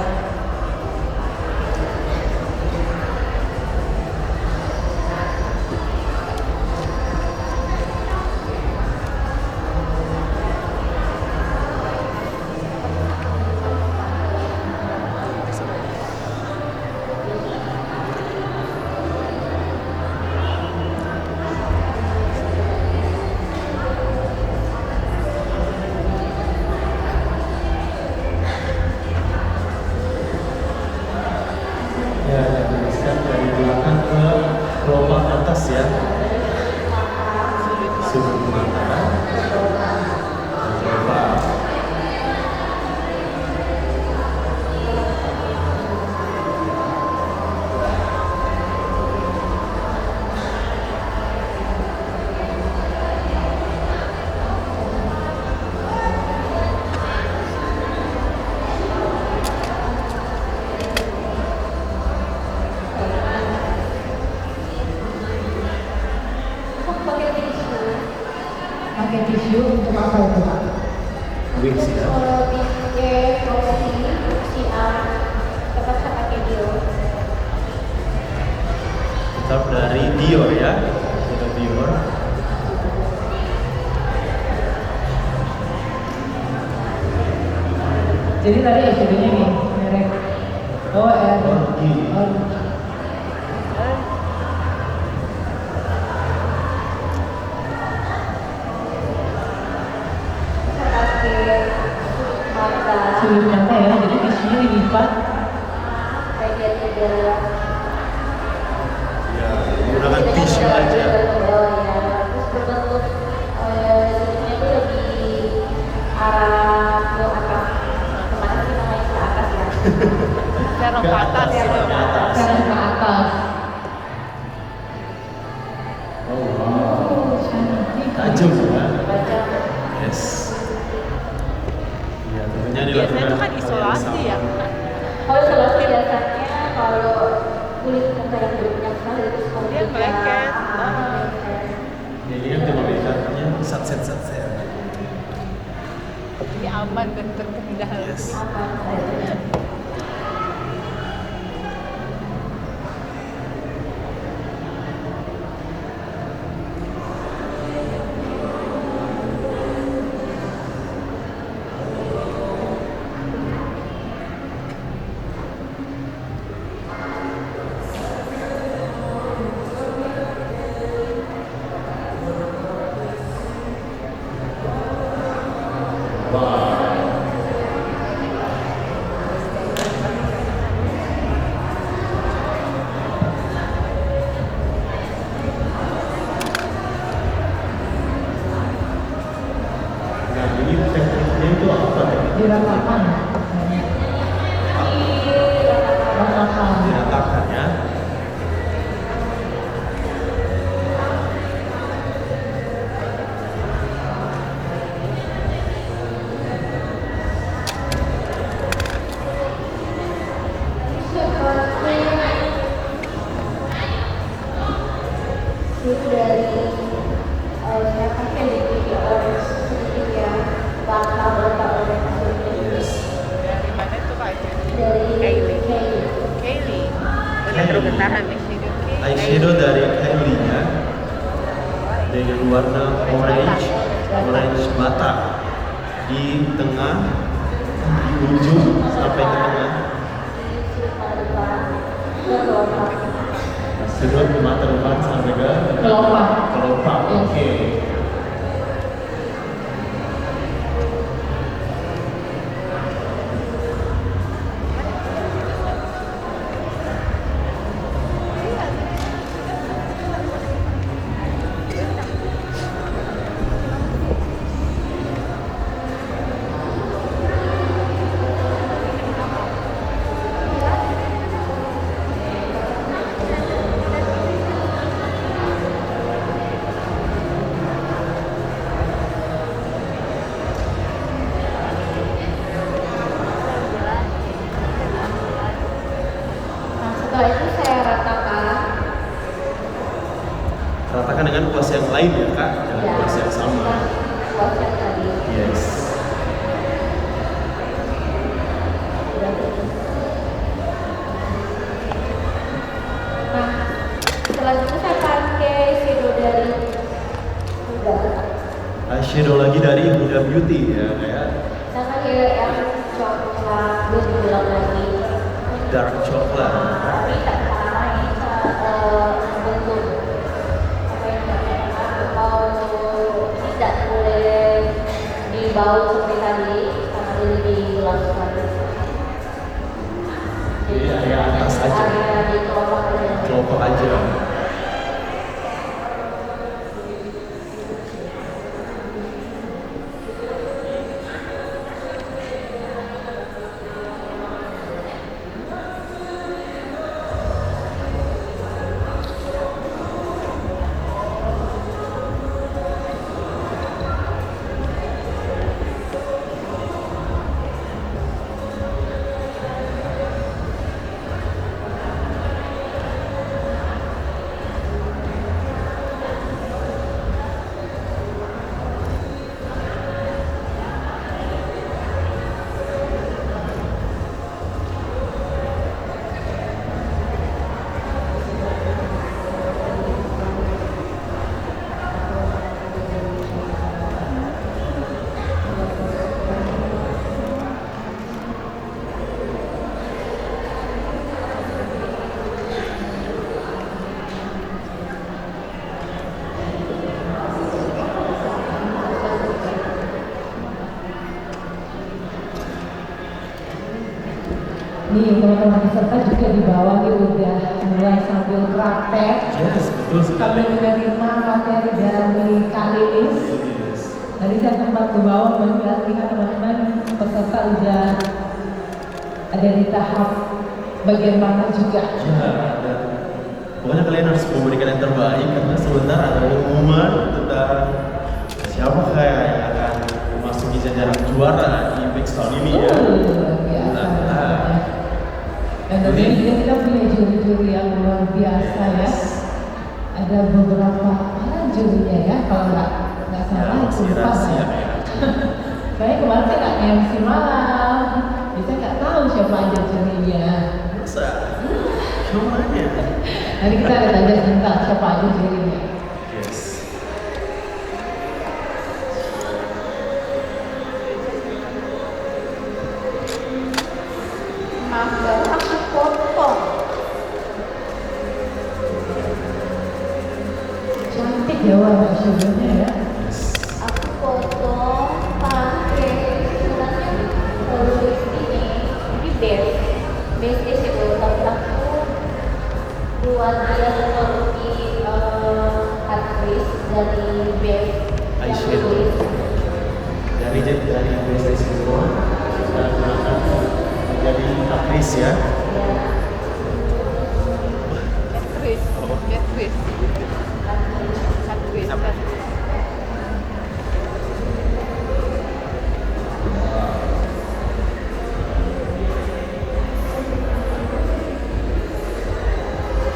Ya, dituliskan dari belakang ke kelopak atas ya. Sudut mata. Coba. aku pakai tisu. Pakai tisu untuk apa itu kak? Wings ya. Kalau pakai proxy terpaksa pakai Dior. Tetap dari Dior ya. Shadow Dior. Jadi tadi eyeshadownya nih, merek OR. Orgi. Pakai mata Sudut mata ya, jadi tisunya dilipat. bagian tiga. Ya, menggunakan tisu aja. Oh ya, terus berbentuk sudutnya itu lebih arah ke atas. Kemana sih namanya ke atas ya? serong ke atas Ke gitu. atas. Sekarang ke atas. jam ya. baca. Yes. Ya, tentunya Biasanya dilakukan itu kan isolasi sama. ya. Kalau isolasi biasanya kalau kulit muka yang berminyak sekali itu seperti Dia melengket. Ya, ini kan cuma bedanya set. Jadi aman dan terkendali. Yes. Nah, ini tekniknya itu apa ya? Diratakan. Ratakan. Diratakan ya. Itu dari saya pakai di video sedikit ya bakal orientasinya Yes. Dari mana tuh Kak? dari Kylie. Kylie. Kylie. Udah terus ketahan nih shadow Kylie. Eyeshadow dari Kylie-nya dengan warna orange bata di tengah, di ujung sampai ke tengah. Sedot di mata depan sampai ke Kelopak. kelopak. Oke. Nah setelah itu saya ratakan. Ratakan dengan kuas yang lain ya kak, dengan Ya, kuas yang sama. kuas yang tadi. Yes. Nah setelah itu saya pakai shadow dari Huda. Eyeshadow lagi dari Huda Beauty ya kayak Saya pakai yang coklat lebih gelap lagi. dark chocolate. Tapi tak salah ini bentuk apa yang kalau tidak boleh dibaut seperti tadi karena ini lebih gelap sekali. Jadi area atas aja. Area di kelopak aja. Kelopak aja. Nih teman-teman peserta juga di bawah nih udah mulai sambil praktek Yes, betul sekali. sambil menerima materi dari Kak Lilis. Yes. Tadi saya sempat ke bawah melihat teman-teman peserta udah ada di tahap bagian mana juga. Ya, dan pokoknya kalian harus memberikan yang terbaik karena sebentar ada pengumuman tentang siapakah yang akan memasuki jajaran juara di Mix tahun ini ya? Luar biasa. Dan tentunya juga kita punya juri-juri yang luar biasa ya. Ada beberapa orang jurinya ya, kalau nggak salah masih lupa rahasia ya. ya. Saya kemarin kan nggak MC malam, bisa nggak tahu siapa aja jurinya. Masa? Semuanya. Nanti kita lihat aja sebentar siapa aja jurinya. Yes. Maka aku potong. Cantik ya warna shadownya ya. Aku foto pakai sebenarnya tulis ini base eyeshadow, tapi aku buat dia seperti cut crease dari base yang Eyeshadow. tulis. Dari base semua dan akan menjadi aktris ya. Ya, Catris. Catris. Catris.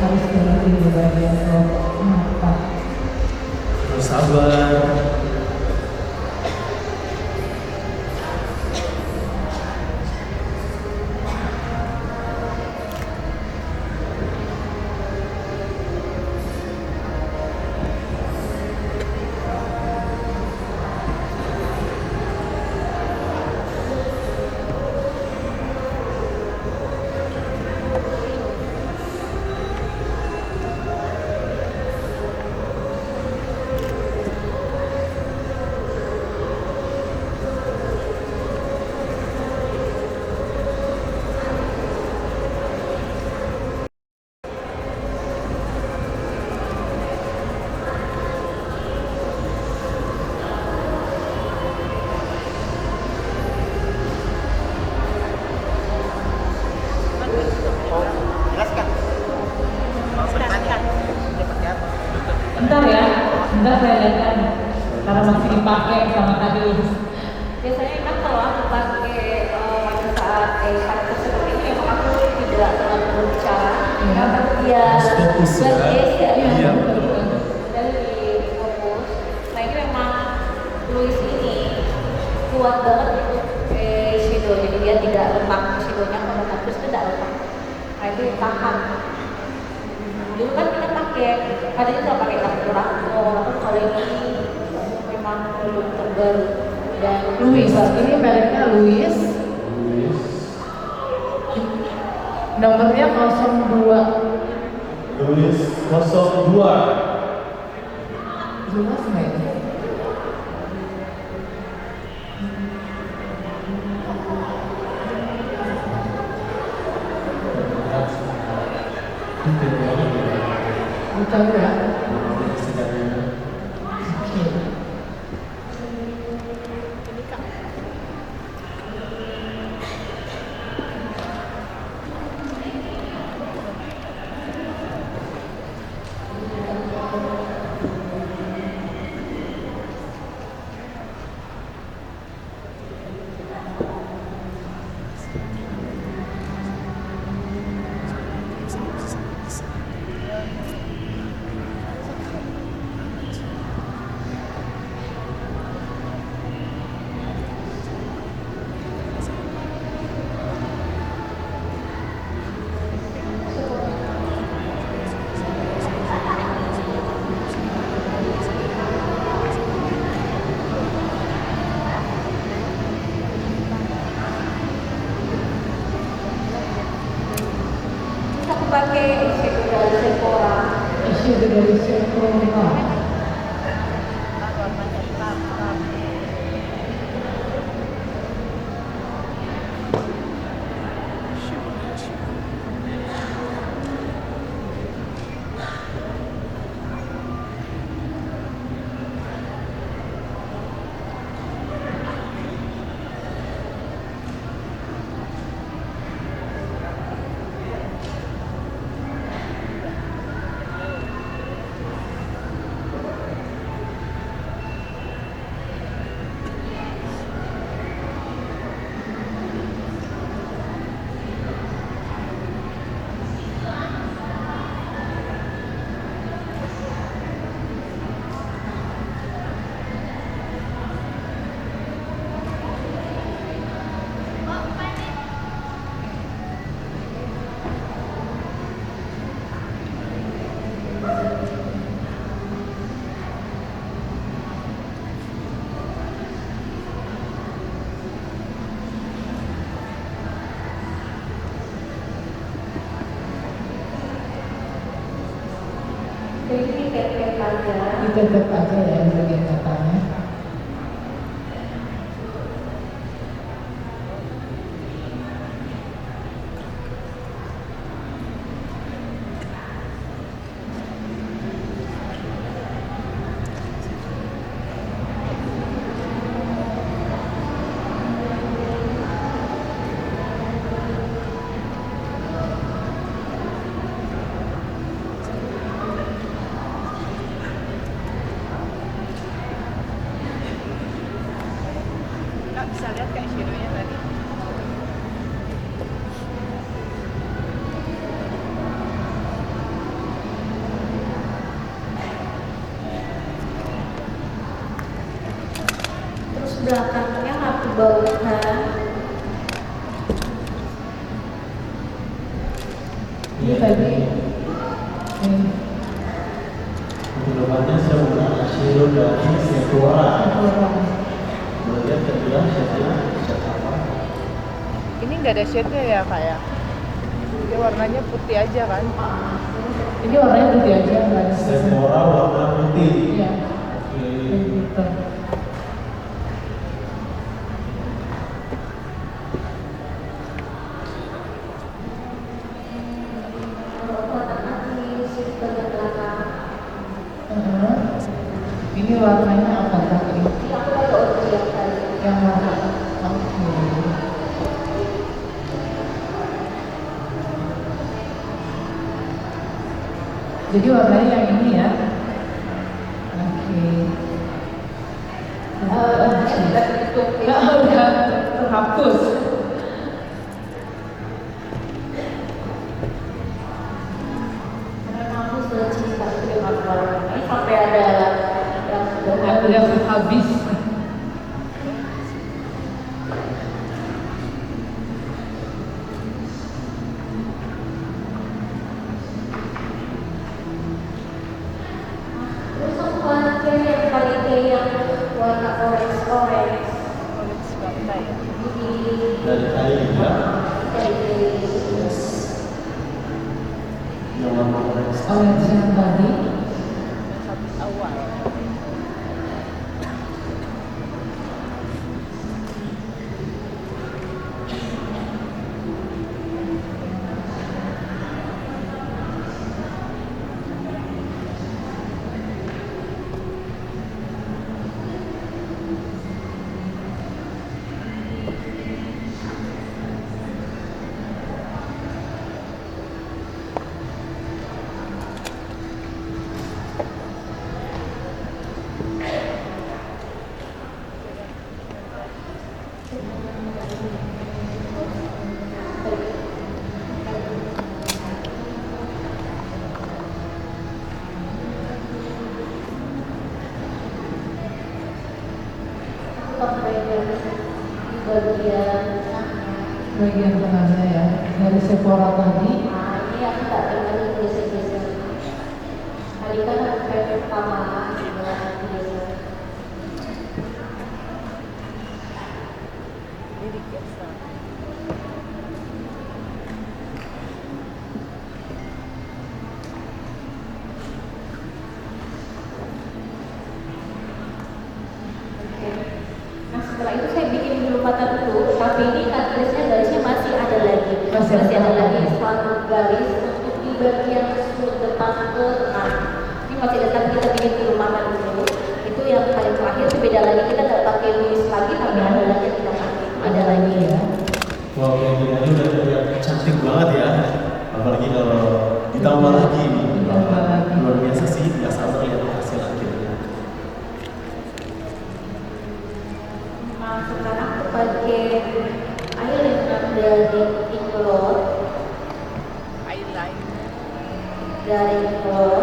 Harus berhenti di bagian mata. Terus sabar. Bentar ya, bentar saya lihatkan karena masih dipakai sama tadi. biasanya kan kalau aku pakai pada saat karakter seperti ini memang aku tidak terlalu berbicara karena dia Fokus ya. base ya, Iya, betul. dan di fokus. Nah ini memang Louis ini kuat banget untuk shadow, jadi dia tidak lemak shadownya kalau terus itu tidak lemak. Nah itu tahan. Dulu kan kita pakai, kadang kita pakai raktor, kalau ini memang belum terbaru dan Louis, ini mereknya Louis. Nomornya 02. Tulis 02. Jelas nggak ini? Tahu ya? Oke. terus aku pakai shadow dari Sephora. Issue dari Sephora. Warnanya hitam. tetap aja ya di bagian katanya. Nggak bisa lihat kayak shadow-nya tadi. Terus belakangnya aku bawakan. Ini tadi ini Penggunaannya saya menggunakan shadow dari Sephora. Kemudian kedua shade-nya shade apa? Ini nggak ada shade-nya ya kak ya? Dia warnanya putih aja kan? ini warnanya putih aja nggak ada Sephora warna putih. Iya. Oke. Gitu. Ini warnanya apa tadi? Aku pakai order yang tadi. Yang warna oke. Jadi warnanya yang ini ya. Oke. Udah terhapus. Karena aku sudah cinta dengan warna ini sampai ada yang sudah habis. Udah habis. Terus aku pakai yang paling yang warna orange. Orange bata ya. Dari kayu ya. Yes. Yang warna orange. Orange yang tadi. Yang habis awal. Pakai di bagian Bagian tengahnya ya. Dari Sephora tadi. nah, ini aku tak tinggal geser-geser. Kali kan aku pakai pertama dengan geser. Ini dikit sama. Nah setelah itu saya bikin dulu mata dulu, tapi ini garisnya masih ada lagi, Masih ada lagi lagi. satu garis untuk di bagian sudut depan ke tengah. Ini masih ada, tapi kita bikin dulu mata dulu. Itu yang paling terakhir itu beda lagi, kita nggak pakai list lagi, tapi ada lagi yang kita pakai, ada lagi ya. Wah, kayak gini aja udah terlihat cantik banget ya. Apalagi kalau ditambah lagi nih. Ditambah lagi. Luar biasa sih, nggak sabar lihat hasil akhirnya. Nah sekarang aku pakai eyeliner dari Inglot, Eyeliner dari Inglot. dari Igloo.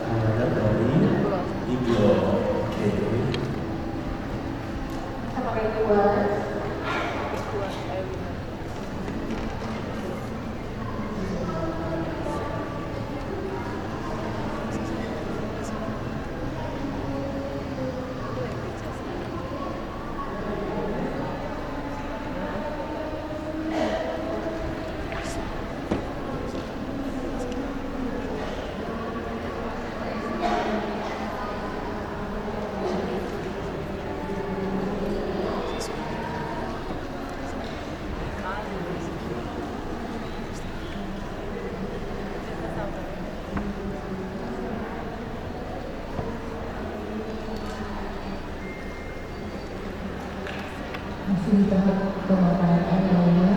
Ada dari Iglo. Oke. Kita pakai dua. Igloo eyeliner. di tahap pemaparan lainnya.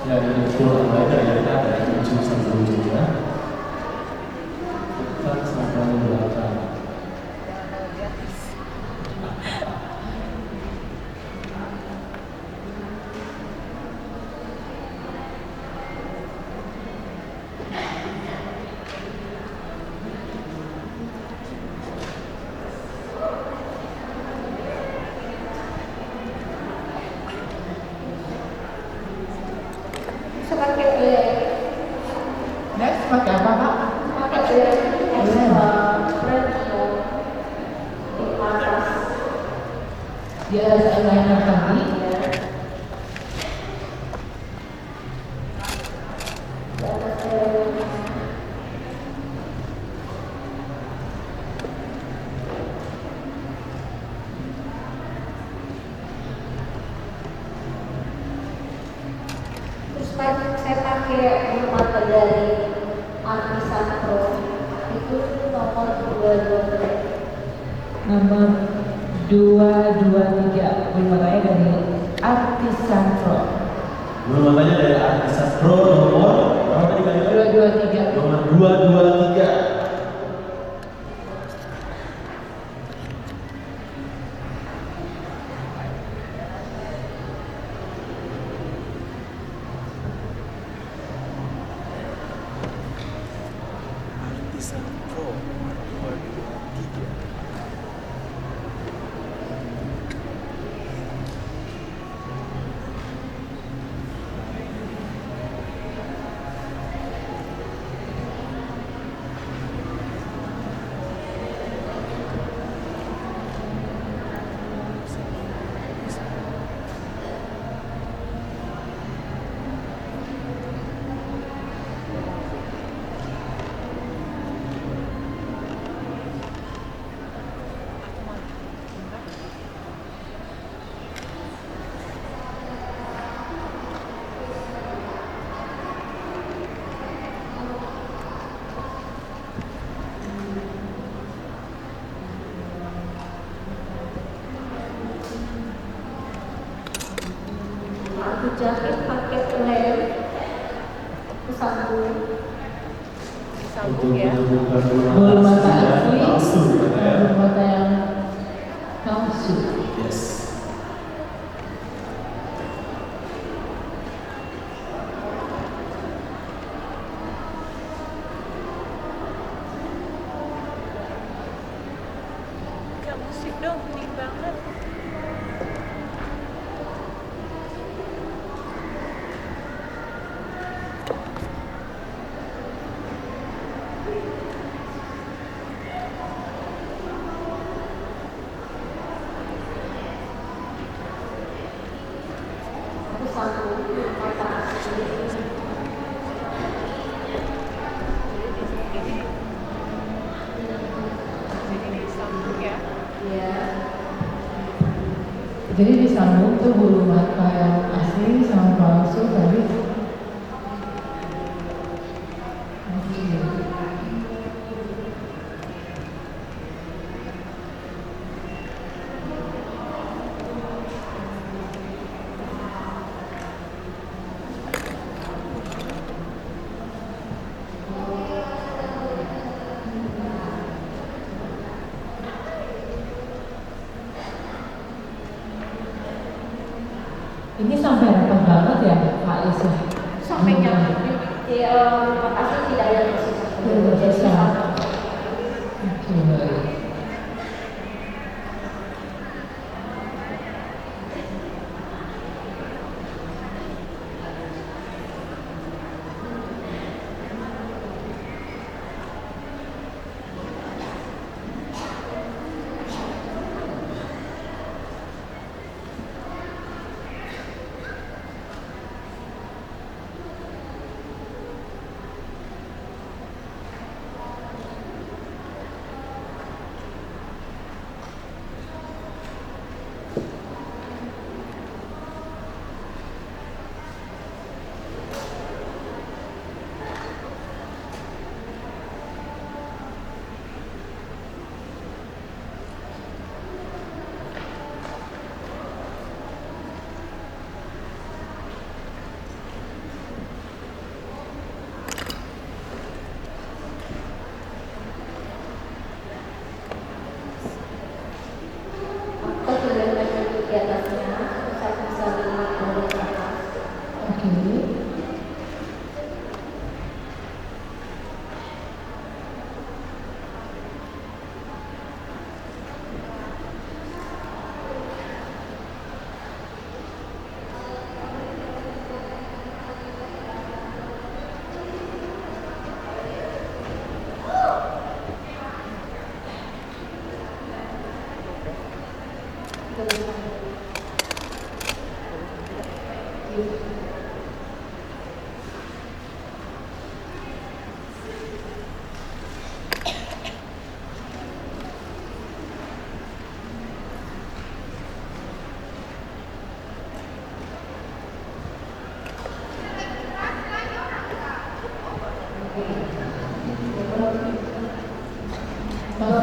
Ya, ini full ada dari ujung sampai ujung ya. Dekat sampai belakang. Bisa pakai blend. Next pakai apa Pak? Pakai blend. Blend di atas. Di atas eyeliner tadi. Di atas blend. Terus saya pakai mata dari Artisan Pro itu nomor 22. Nomor 223 belum matanya dari Artisan Pro. Belum matanya dari Artisan Pro nomor berapa tadi kali? 223. Nomor 223. Artisan Pro nomor 223. Aku jahit pakai lem kesambung. Sambung ya. Bulu mata asli, palsu ya. bulu mata yang palsu. Yes. Kayak musik dong, unik banget. Aku sambung mata asli. Jadi disambung ya. Ya. Jadi disambung tuh bulu mata yang asli sama palsu tadi. Oke. Ini sampai rapat banget ya Pak Lisa? Sampai nyampe di mata asli tidak ada tersisa. Tidak ada tersisa. Jadi Oke. Pas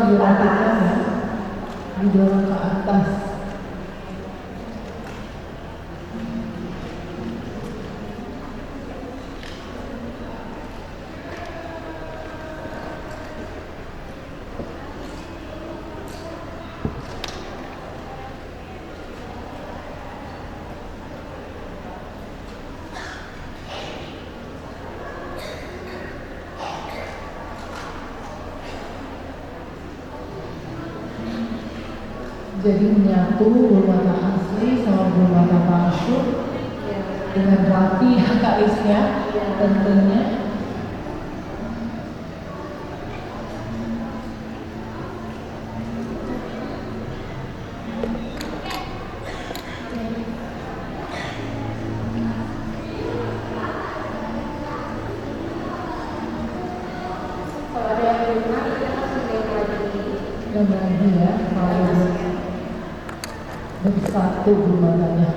dirapikan ya, didorong ke atas. Jadi menyatu bulu mata asli sama bulu mata palsu dengan rapi alisnya tentunya. Kalau ada yang di rumah kita langsung lem lagi. Dan lagi ya, kalau bersatu bulu matanya.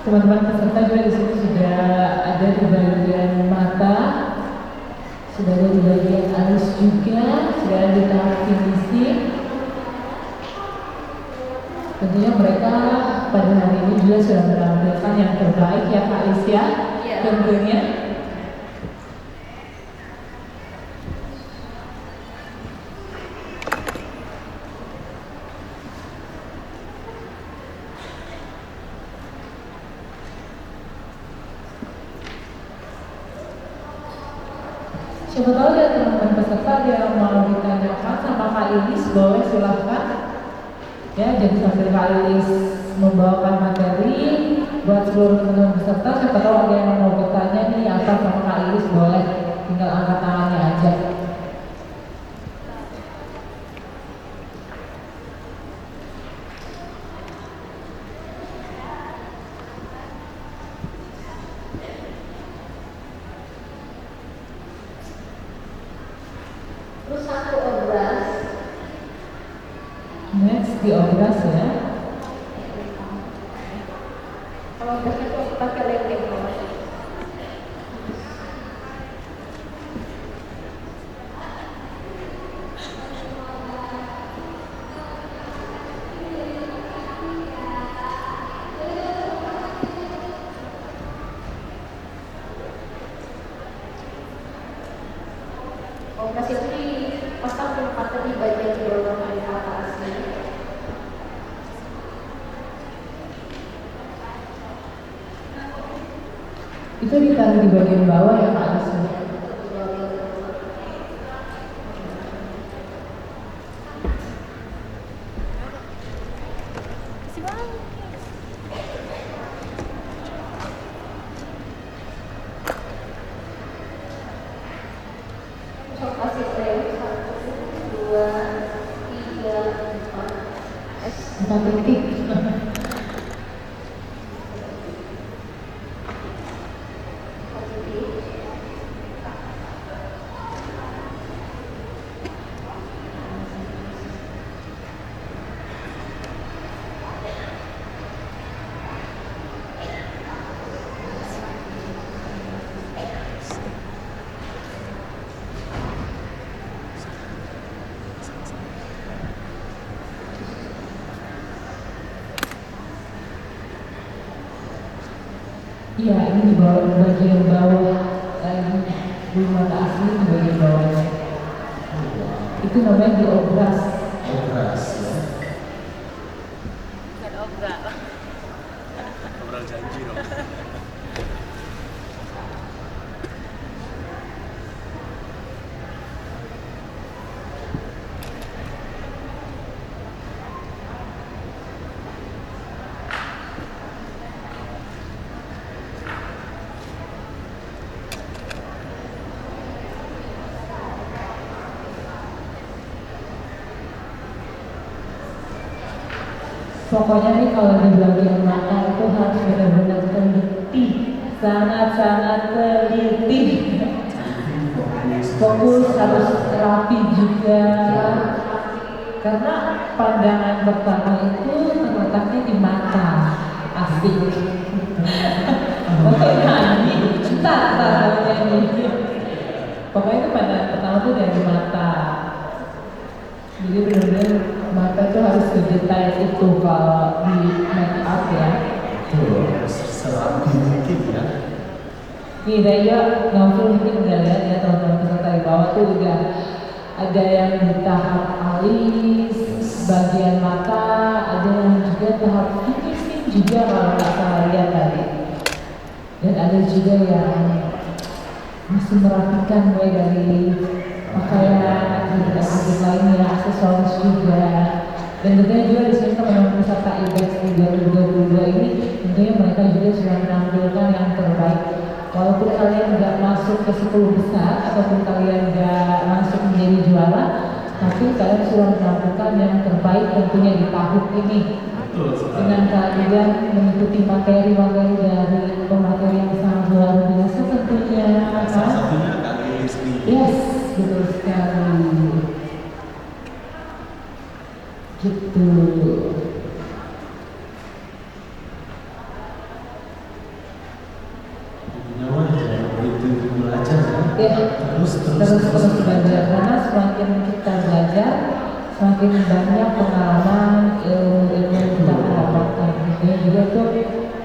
Teman-teman peserta juga di sini sudah ada di bagian mata, sudah ada di bagian alis juga, sudah ada di tahap finishing. Tentunya mereka pada hari ini juga sudah menampilkan yang terbaik ya Kak Isya, Iya. tentunya. Siapa tahu ya teman-teman peserta yang mau ditanyakan sama Kak Ilis, boleh silahkan. Ya, jadi sambil Kak Ilis membawakan materi buat seluruh teman-teman peserta, siapa tahu ada yang mau bertanya nih apa sama Kak Ilis, boleh tinggal angkat tangannya aja. Terus satu obras. Next diobras ya. Kalau obrasnya tuh pakai lem. Obras itu dipasang tempatnya di bagian bawah dari mata asli. Itu ditaruh di bagian bawah ya Kak Ilis. Kasih banget. Terus kasih lem 1, 2, 3, 4. 4 titik. Iya, ini di bawah bagian bawah lagi di mata asli di bagian bawahnya. Itu namanya diobras. Obras ya. Bukan obral. Obral janji dong. Pokoknya nih kalau di bagian mata itu harus benar-benar teliti, sangat-sangat teliti. Fokus harus rapi juga, karena pandangan pertama itu terletaknya di mata. Asik. Oke, nyanyi, tak nyanyi. Pokoknya itu pandangan pertama itu dari mata. Jadi benar-benar mata itu harus sedetail itu kalau di make up ya. Betul, serapi mungkin ya. Nih Raya Novel mungkin udah lihat ya teman-teman peserta di bawah tuh udah ada yang di tahap alis, bagian mata, ada yang juga tahap finishing juga kalau nggak salah lihat tadi. Dan ada juga yang masih merapikan mulai dari pakaian, atribut lainnya, aksesoris juga. Dan tentunya juga di sini teman-teman peserta IBEX 2022 ini tentunya mereka juga sudah menampilkan yang terbaik. Walaupun kalian nggak masuk ke 10 besar ataupun kalian nggak masuk menjadi juara, tapi kalian sudah menampilkan yang terbaik tentunya di tahun ini. Betul sekali. Dengan kalian mengikuti materi-materi dari pemateri yang sangat luar biasa tentunya. Salah satunya Kak Lilis nih. Yes, betul sekali. Gitu. Nyawa jangan begitu belajar ya. Ya, Terus belajar karena semakin kita belajar, semakin banyak pengalaman ilmu-ilmu yang kita dapatkan. Dan juga itu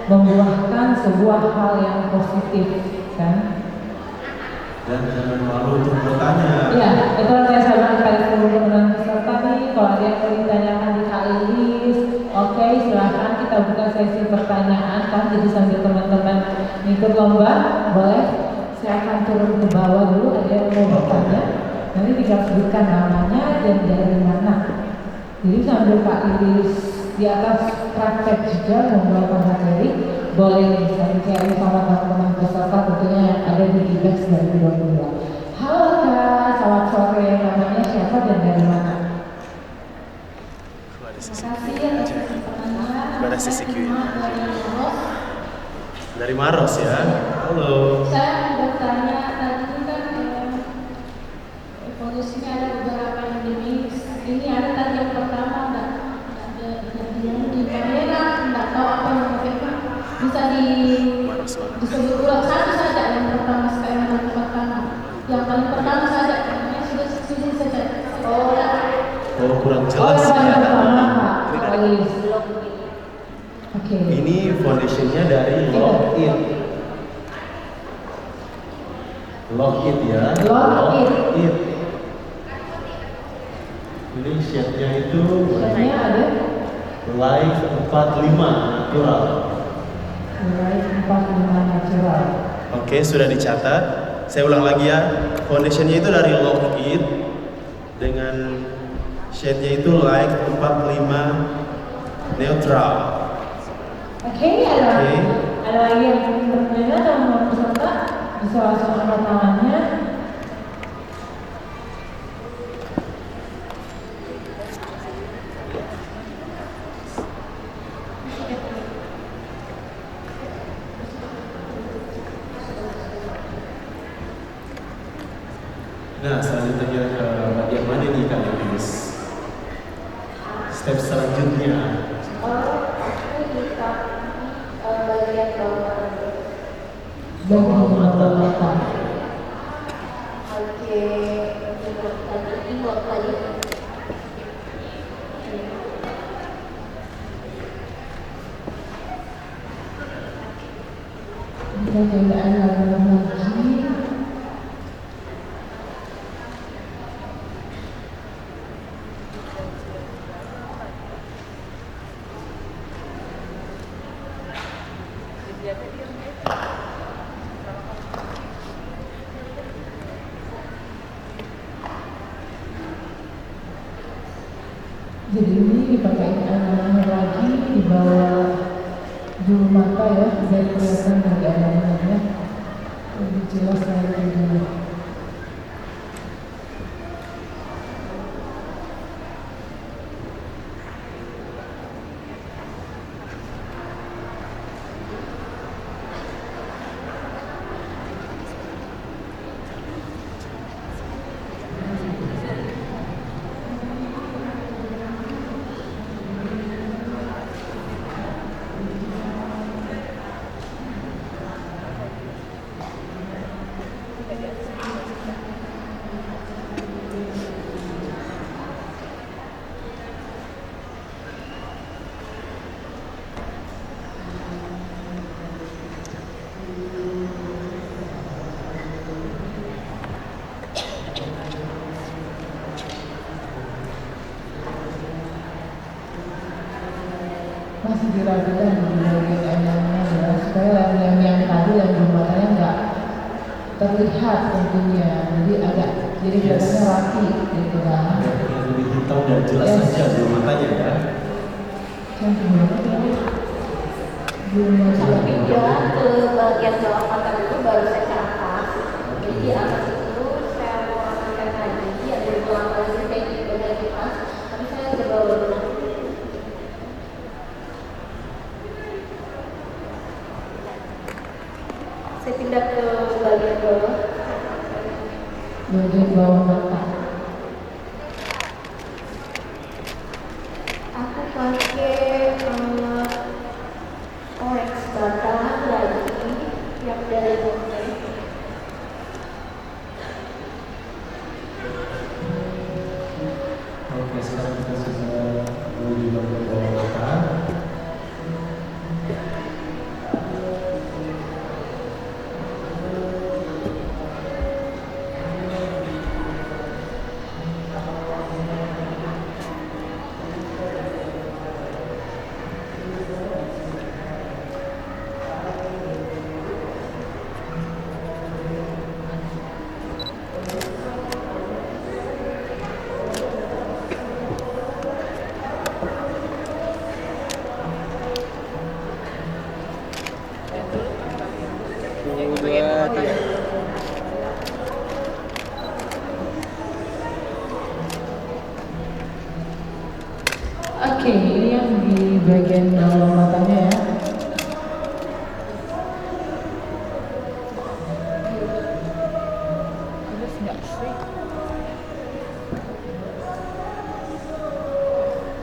membuahkan sebuah hal yang positif, kan? Dan jangan malu untuk bertanya. Ya, itu yang saya sampaikan kepada seluruh teman-teman peserta nih. Kalau ada yang mau ditanyakan di Kak Lilis, oke, silahkan kita buka sesi pertanyaan kan. Jadi sambil teman-teman ikut lomba, boleh. Saya akan turun ke bawah dulu. Ada yang mau bertanya, nanti tinggal sebutkan namanya dan dari mana. Jadi sambil Kak Lilis di atas praktek juga membawakan materi, boleh saya sharing sama teman-teman peserta tentunya yang ada di IBEX 2022. Halo Kak, selamat sore. Namanya siapa dan dari mana? Terima kasih atas kesempatannya. Pada sisi Q ini. Nama saya Maros. Dari Maros ya. Halo. Saya mau bertanya, tadi kan evolusinya ada beberapa yang jenis. Ini ada tadi yang pertama nggak ada di kamera, nggak tahu apa yang mereka bisa disebut ulang satu saja yang pertama sekali yang pertama. Yang paling pertama saja, namanya sudah saja. Oh, Oh kurang Oh, jelas yang paling ya. pertama Kak. Kak Lilis. Oke. Ini foundationnya dari Lock It. Lock It ya. Lock It. Ini shade-nya itu Shade-nya ada Light 45 natural. mulai 45 natural. Oke, sudah dicatat. Saya ulang lagi ya. Foundationnya itu dari Lock It dengan shade-nya itu Light 45 neutral. Oke, ada lagi yang ingin bertanya teman-teman peserta bisa langsung angkat tangannya. Nah, selanjutnya ke bagian mana nih Kak Lilis? Step selanjutnya. bagian bawah. Bawah mata. Oke, ini buat tadi. Kita bacaan lagi. Jadi ini dipakai lagi di bawah juru mata ya, biar kelihatan dari alamnya lebih jelas lagi dulu. Masih diragukan di bagian ayamnya ya, supaya lem yang tadi yang di matanya nggak terlihat tentunya, jadi kelihatannya rapi gitu kan. Yang lebih hitam dan jelas saja di matanya ya. Yang belum Tapi dia ke bagian bawah mata dulu baru saya ke atas. Jadi di atas itu saya mau amankan lagi, ada di bawah lagi saya di bagian atas, tapi saya ke bawah dulu. Saya pindah ke bagian bawah. bagian bawah mata. Aku pakai orange bata lagi yang dari Bombay. Oke, sekarang kita sudah menuju bagian bawah mata. Oke, ini yang di bagian bawah matanya ya. Terus nggak sih?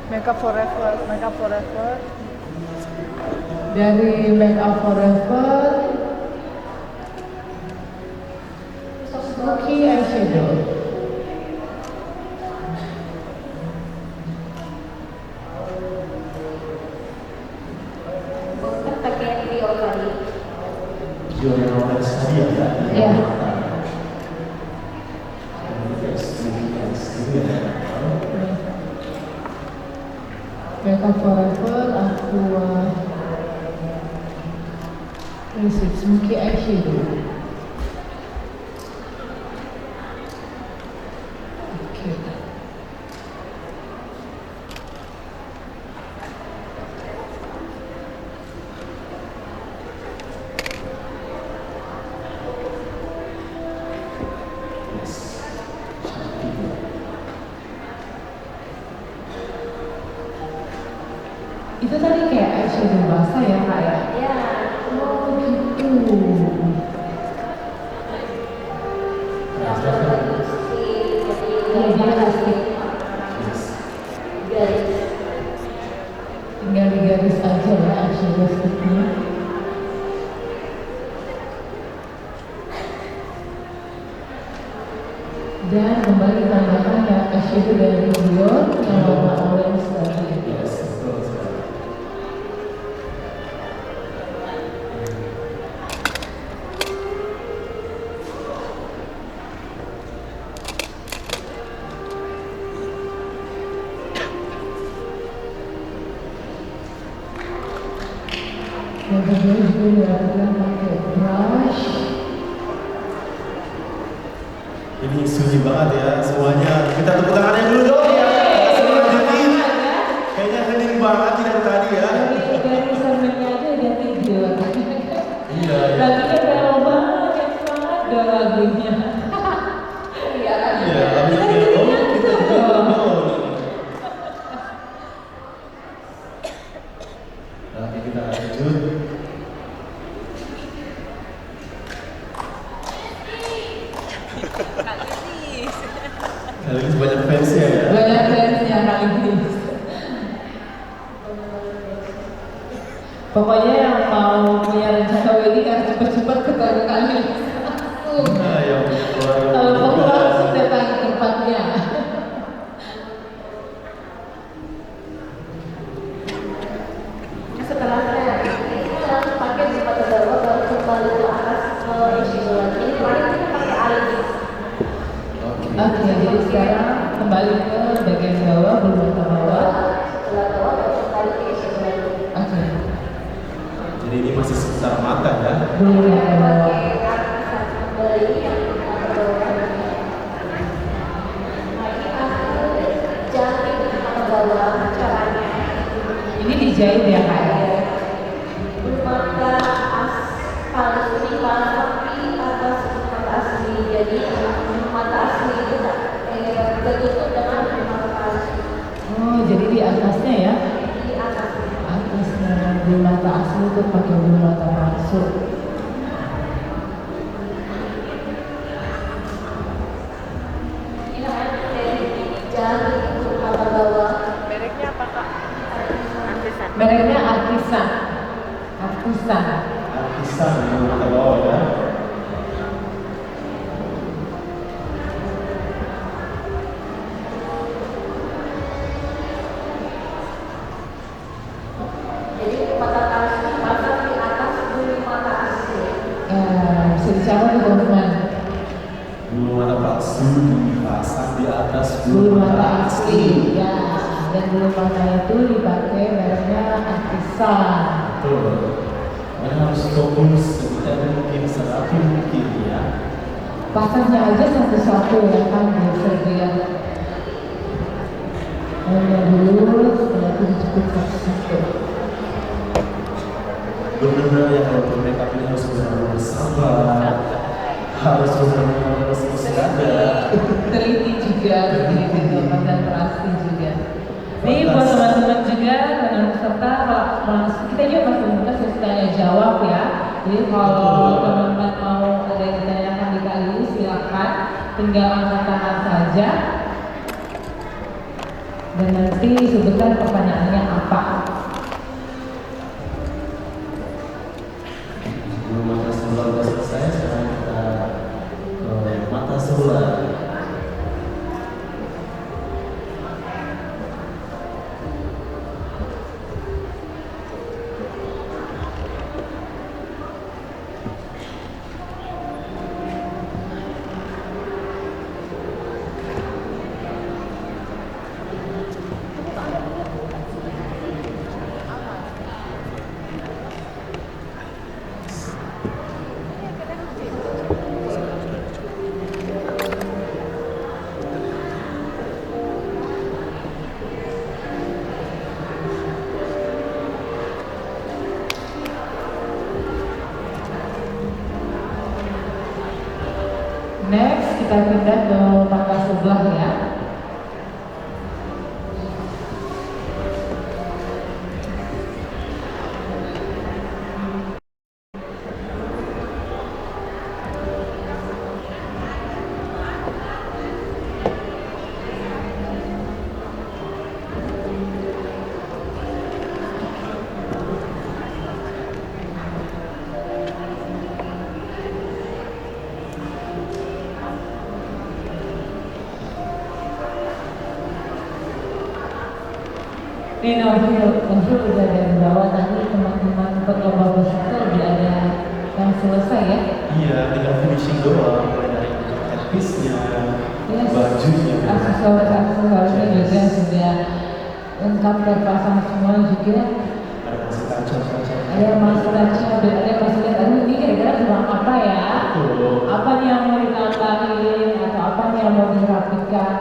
Makeup Forever, Makeup Forever. Dari Make Up Forever Smoky Eyeshadow. Bukan pakai trio kali. Video yang awal tadi ya. Ya. Make Up Forever Aqua Smoky Eyeshadow. Oke. Itu tadi kayak eyeshadow basah ya kak ya? Ya, Oh gitu. tambah lipstick, jadi Iya, dia lipstick. garis. Tinggal digaris aja ya eyeshadow sticknya. Dan kembali tambahkan ya eyeshadow dari Dior yang warna orange tadi. Yes, betul sekali. Yang kedua juga dilakukan pakai brush. Ini sunyi banget ya semuanya. Kita tepuk tangannya dulu dong ya. Selanjutnya kayaknya hening banget tidak tadi ya. Dari semennya aja udah tidur. Iya. Lagunya berapa banget yang semangat gak lagunya. Iya kan? Iya, lagunya mellow, kita juga mellow nih. Nanti kita lanjut. Kali ini banyak fansnya ya. Banyak fansnya kali ini. Pokoknya yang mau punya rencana wedding harus cepat-cepat ketemu kami. Nah, yang punya keluarga Kalau mau juga. langsung datang ke tempatnya. Setelah saya langsung pakai sepatu baru baru kembali ke atas ke isi bulan ini kemarin kita pakai alis. Oke, jadi sekarang kembali ke bagian bawah, bulu mata bawah. Setelah bawah baru kembali ke isi bulan. Oke, Jadi ini masih sekitar mata ya. bulu mata bawah. Pakai artisan kembali yang mata bawah. Nah ini aku jahit mata bawah caranya. Ini dijahit ya kak ya? Mata halus ini tapi atas mata asli, jadi mata asli itu tertutup dengan mata halus Oh, jadi di atasnya ya? di atas. Atasnya bulu mata asli itu pakai bulu mata palsu. Ini namanya teknik jahit mata bawah. Mereknya apa kak? Artisan. Mereknya Artisan. Artisan. Artisan yang mata bawah ya. Jadi mata halus dipasang di atas bulu mata asli. Bisa dicatat di teman-teman. Bulu mata palsu dipasang di atas Bulu mata asli. Ya, dan bulu mata itu dipakai mereknya Artisan. Betul. Makanya harus fokus sedetail mungkin, serapi mungkin ya. Pasangnya aja satu-satu ya kan, biasa dia. Hanya dulu, setelah itu dijepit satu-satu. Benar-benar ya kalau bermakeup ini harus benar-benar bersabar, harus benar-benar harus sadar. Teliti juga, teliti konsentrasi juga. Nih buat teman-teman juga dan peserta, kita juga masih buka sesi tanya jawab ya. Jadi kalau teman-teman mau ada yang ditanyakan di kali ini silakan tinggal angkat tangan saja. Dan nanti sebutkan pertanyaannya apa. Sebelum mata sebelah sudah selesai, sekarang kita ke mata sebelah. Next kita pindah ke mata sebelah ya. Ini novel udah dari bawah tadi teman-teman pekerja peserta udah ada yang selesai ya. Iya, tinggal finishing doang, mulai dari headpiece-nya, Yes. bajunya. Aksesorisnya juga sudah lengkap terpasang semua juga. Ada masih kaca-kaca. Ada yang masih tanya, dan ada yang masih lihat, aduh ini kira-kira kurang apa ya? Betul. Apa nih yang mau ditambahin atau apa nih yang mau dirapikan?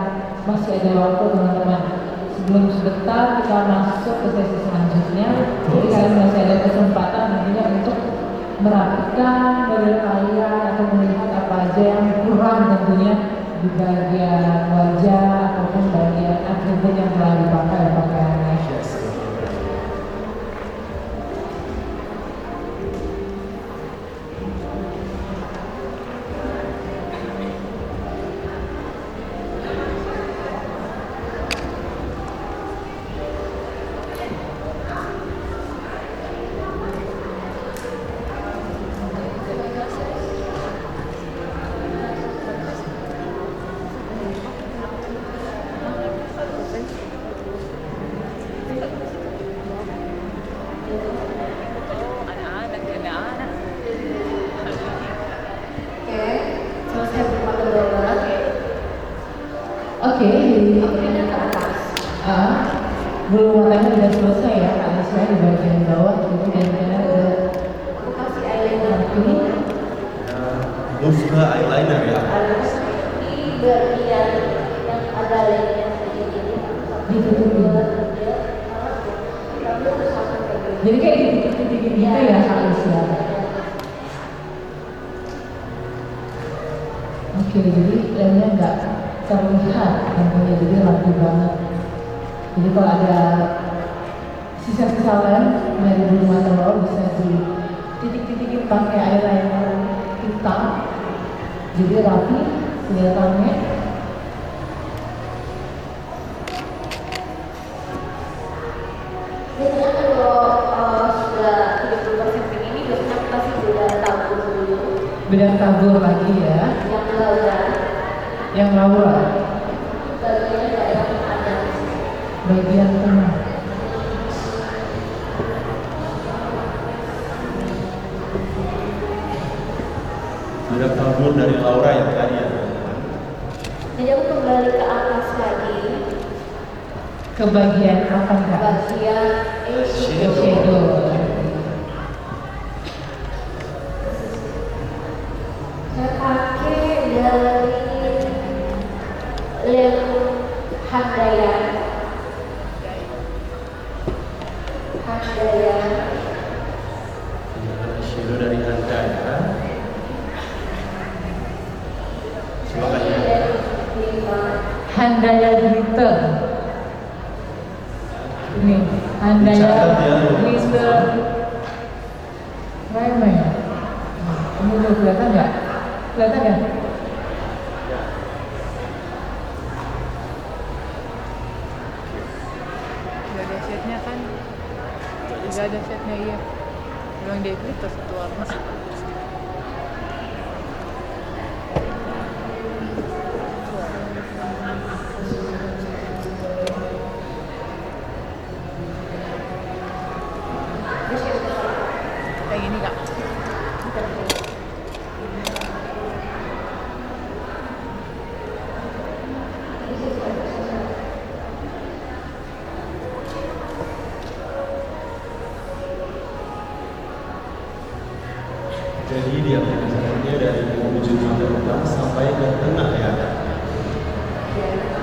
Masih ada waktu teman-teman. Sebelum sebentar kita masuk ke sesi selanjutnya, jadi kalian masih ada kesempatan tentunya untuk merapikan badan kalian atau melihat apa aja yang kurang tentunya di bagian wajah ataupun bagian atribut yang telah dipakai pakaiannya. Yes. Anak-anak, anak-anak. Oke, selesai berapa kedua? Oke, jadi Aku pindah ke atas. bulu matanya sudah selesai ya, kalian saya di bagian bawah, jadi dan ada Aku kasih eyeliner ini Terus ke eyeliner ya. harus di bagian yang ada layernya sedikit ini. ditutupin. Jadi kayak titik-titik gitu ya halus ya. Oke, jadi lemnya nggak terlihat tentunya, jadi rapi banget. Jadi kalau ada sisa-sisa lem dari bulu mata bawah bisa dititik-titikin pakai eyeliner hitam. Jadi rapi kelihatannya. Biasanya kalau sudah 30% ini biasanya aku kasih bedah tabur dulu. Bedah tabur lagi ya, Yang Laura yang Laura bagian daerah yang ada. bagian tengah. Ada tabur dari Laura yang tadi ya. Jadi aku kembali ke atas lagi, Ke bagian apa enggak? bagian eyeshadow. Shadow. Saya pakai dari lem Handaya. Shadow dari Anda ya. Silakan ya. Handaya glitter. Ini Handaya Dicatat ya. glitter. Remeh. Ini udah kelihatan nggak? Kelihatan ya? Gak ada shade-nya kan? Gak ada shade-nya, iya. Memang dia glitter satu warna. Kayak gini kak. Jadi dia aplikasinya dari wujud mata depan sampai ke tengah ya. Kayak gini.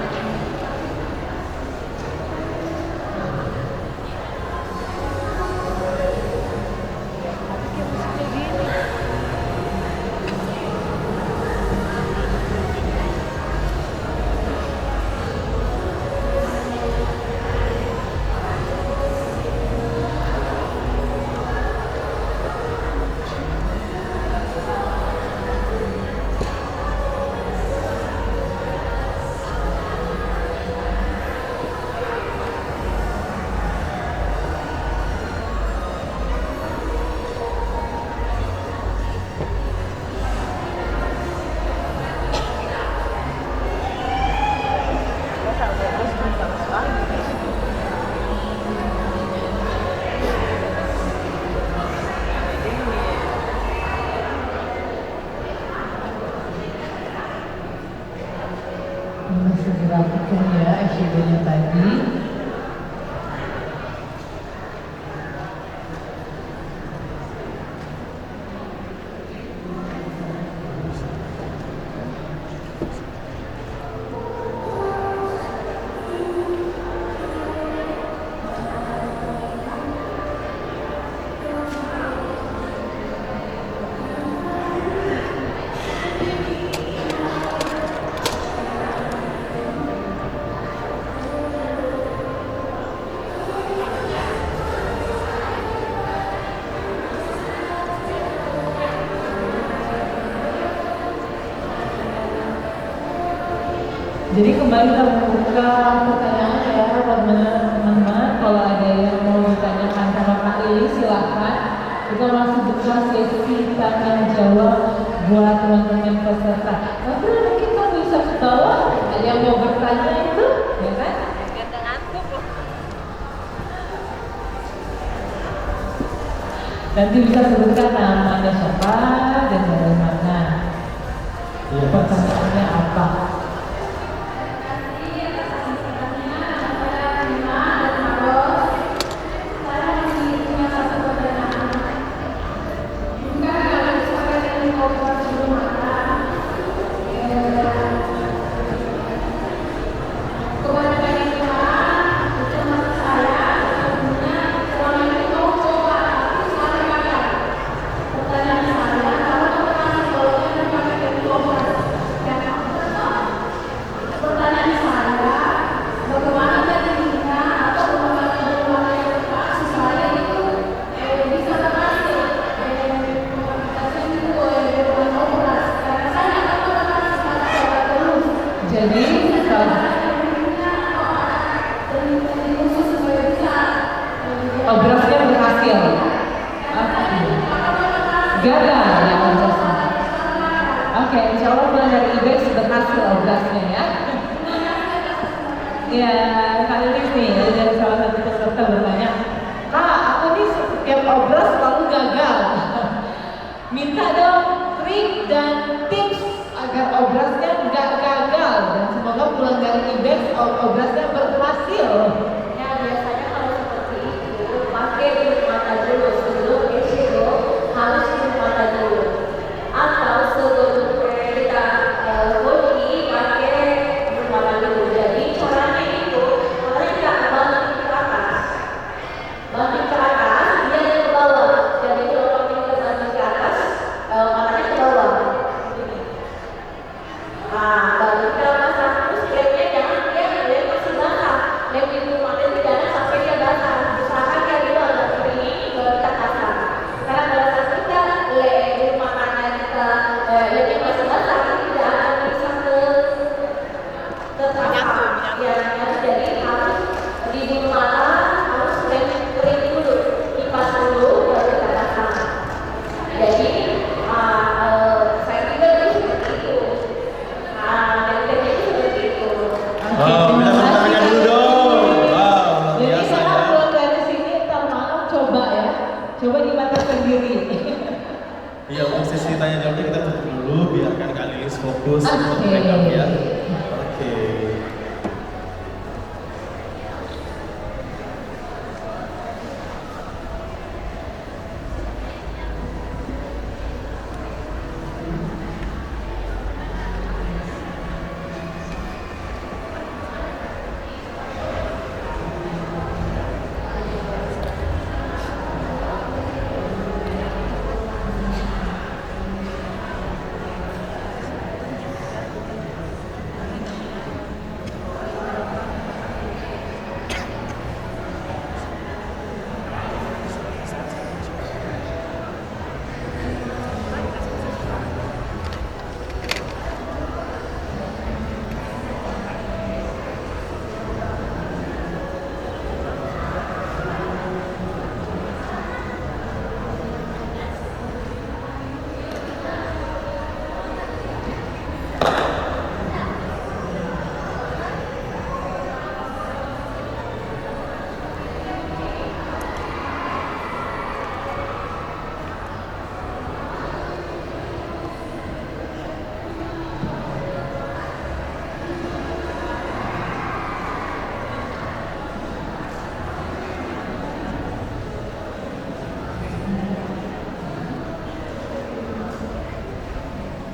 Masih dirapikan ya eyeshadow-nya tadi. Jadi kembali kita membuka pertanyaan ya teman-teman. Kalau ada yang mau ditanyakan sama Kak Lili silahkan. Kita masih buka sesi tanya jawab buat teman-teman peserta. Tapi mungkin kamu bisa ke bawah. Ada yang mau bertanya itu, ya kan? Nanti bisa sebutkan namanya siapa dan dari mana. Iya, Pertanyaannya apa? Jadi operasinya berhasil. Gagal ya operasinya. Oke, insya Allah bulan dari IBEX berhasil operasinya ya. Ya, kali ini nih dari salah satu peserta bertanya, Kak, aku nih setiap obras selalu gagal. Minta dong trik dan tips agar obrasnya nggak gagal dan semoga pulang dari IBEX obrasnya berhasil. Ya biasanya kalau seperti itu pakai tutup mata dulu sebelum itu harus tutup mata dulu. Atau sebelum kita kunci pakai tutup mata dulu. Jadi caranya itu mereka banting ke atas, dia ke bawah. Jadi kalau kita banting ke atas, matanya ke bawah. Baru kita pasang terus lemnya jangan dia lem masih basah. Lem itu mata tidak sampai dia basah. Usahakan dia dulu agak kering baru kita pasang. Karena pada saat kita lem matanya kita lemnya masih basah tidak akan bisa ke pasang. Ya, jadi harus di bulu mata harus lem kering dulu, kipas dulu baru kita pasang. Jadi saya juga seperti itu. Oh, minta tepuk tangan dulu dong. Wow, luar Jadi biasa kalau ya. pulang dari sini ntar malam coba ya, coba di mata sendiri. Iya, untuk sesi tanya jawabnya kita tutup dulu, biarkan Kak Lilis fokus untuk Oke. make up ya. Oke.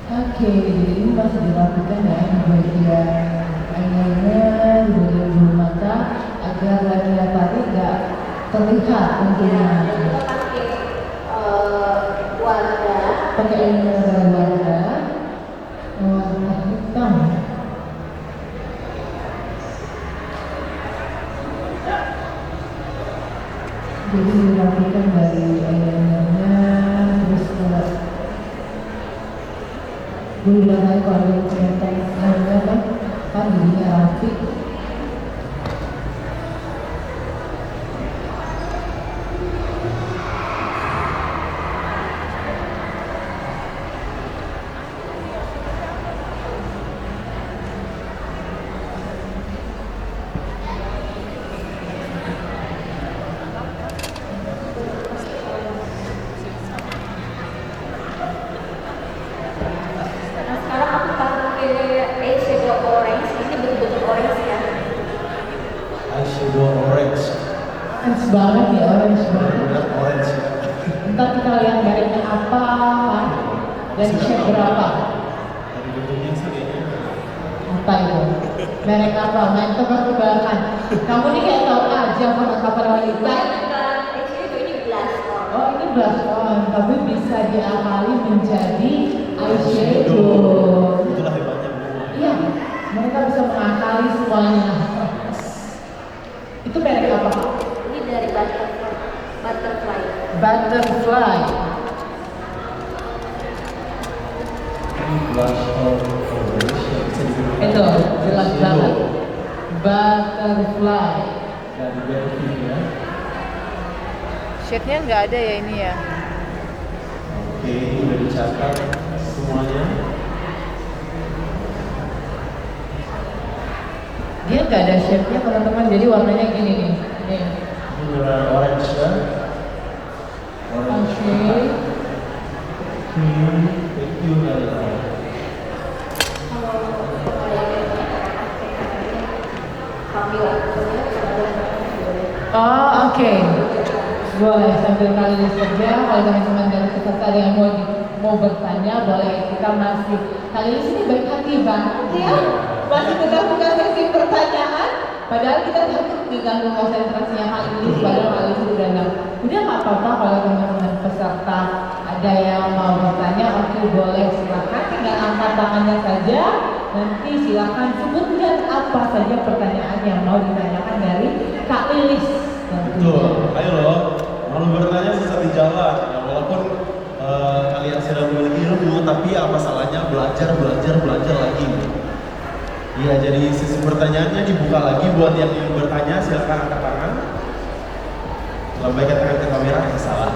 Oke, jadi ini masih dilakukan ya di bagian eyeliner, di bagian bulu mata agar layar tadi nggak terlihat tentunya. Kita pakai warna Pakai eyeliner warna hitam. Jadi dilakukan dari eyelinernya terus ke bulu matanya kalau ada kelihatan airnya kan, kan Ntar kita lihat mereknya apa dan share berapa. Dari bentuknya sih kayaknya. Apa itu? Merek apa? Main tebak-tebakan. Kamu nih kayak tahu aja kapan wanita. Ini blush on. Oh ini blush on, tapi bisa diakali menjadi eyeshadow. Itulah hebatnya memang. Iya, mereka bisa mengakali semuanya. Itu merek apa? Ini dari butterfly. Butterfly. Ini blush on foundation bisa digunakan. Itu jelas banget. Butterfly. Dari Benefit ya. Shade-nya nggak ada ya ini ya? Oke, ini udah dicatat semuanya. Dia nggak ada shape-nya teman-teman, jadi warnanya gini nih. Nih. Ini warna orange ya. Orange. Oke. Thank you Nala. Oh oke. Boleh sambil kalian kerja, kalau teman-teman dari peserta ada yang mau bertanya, boleh. Kita masih kali ini sini baik hati banget ya. Masih tetap buka sesi pertanyaan. Padahal kita takut diganggu konsentrasinya Kak Ilis, padahal Kak Ilis udah nggak. Udah nggak apa-apa kalau teman-teman peserta ada yang mau bertanya, oke boleh silakan. Tinggal angkat tangannya saja. Nanti silakan sebutkan apa saja pertanyaan yang mau ditanyakan dari Kak Ilis. Betul, ayo loh. Kalau bertanya sesat di jalan, ya walaupun kalian sudah memiliki ilmu, tapi apa salahnya belajar lagi. Iya, jadi sesi pertanyaannya dibuka lagi buat yang bertanya, silakan angkat tangan. Lambaikan tangan ke kamera, salah.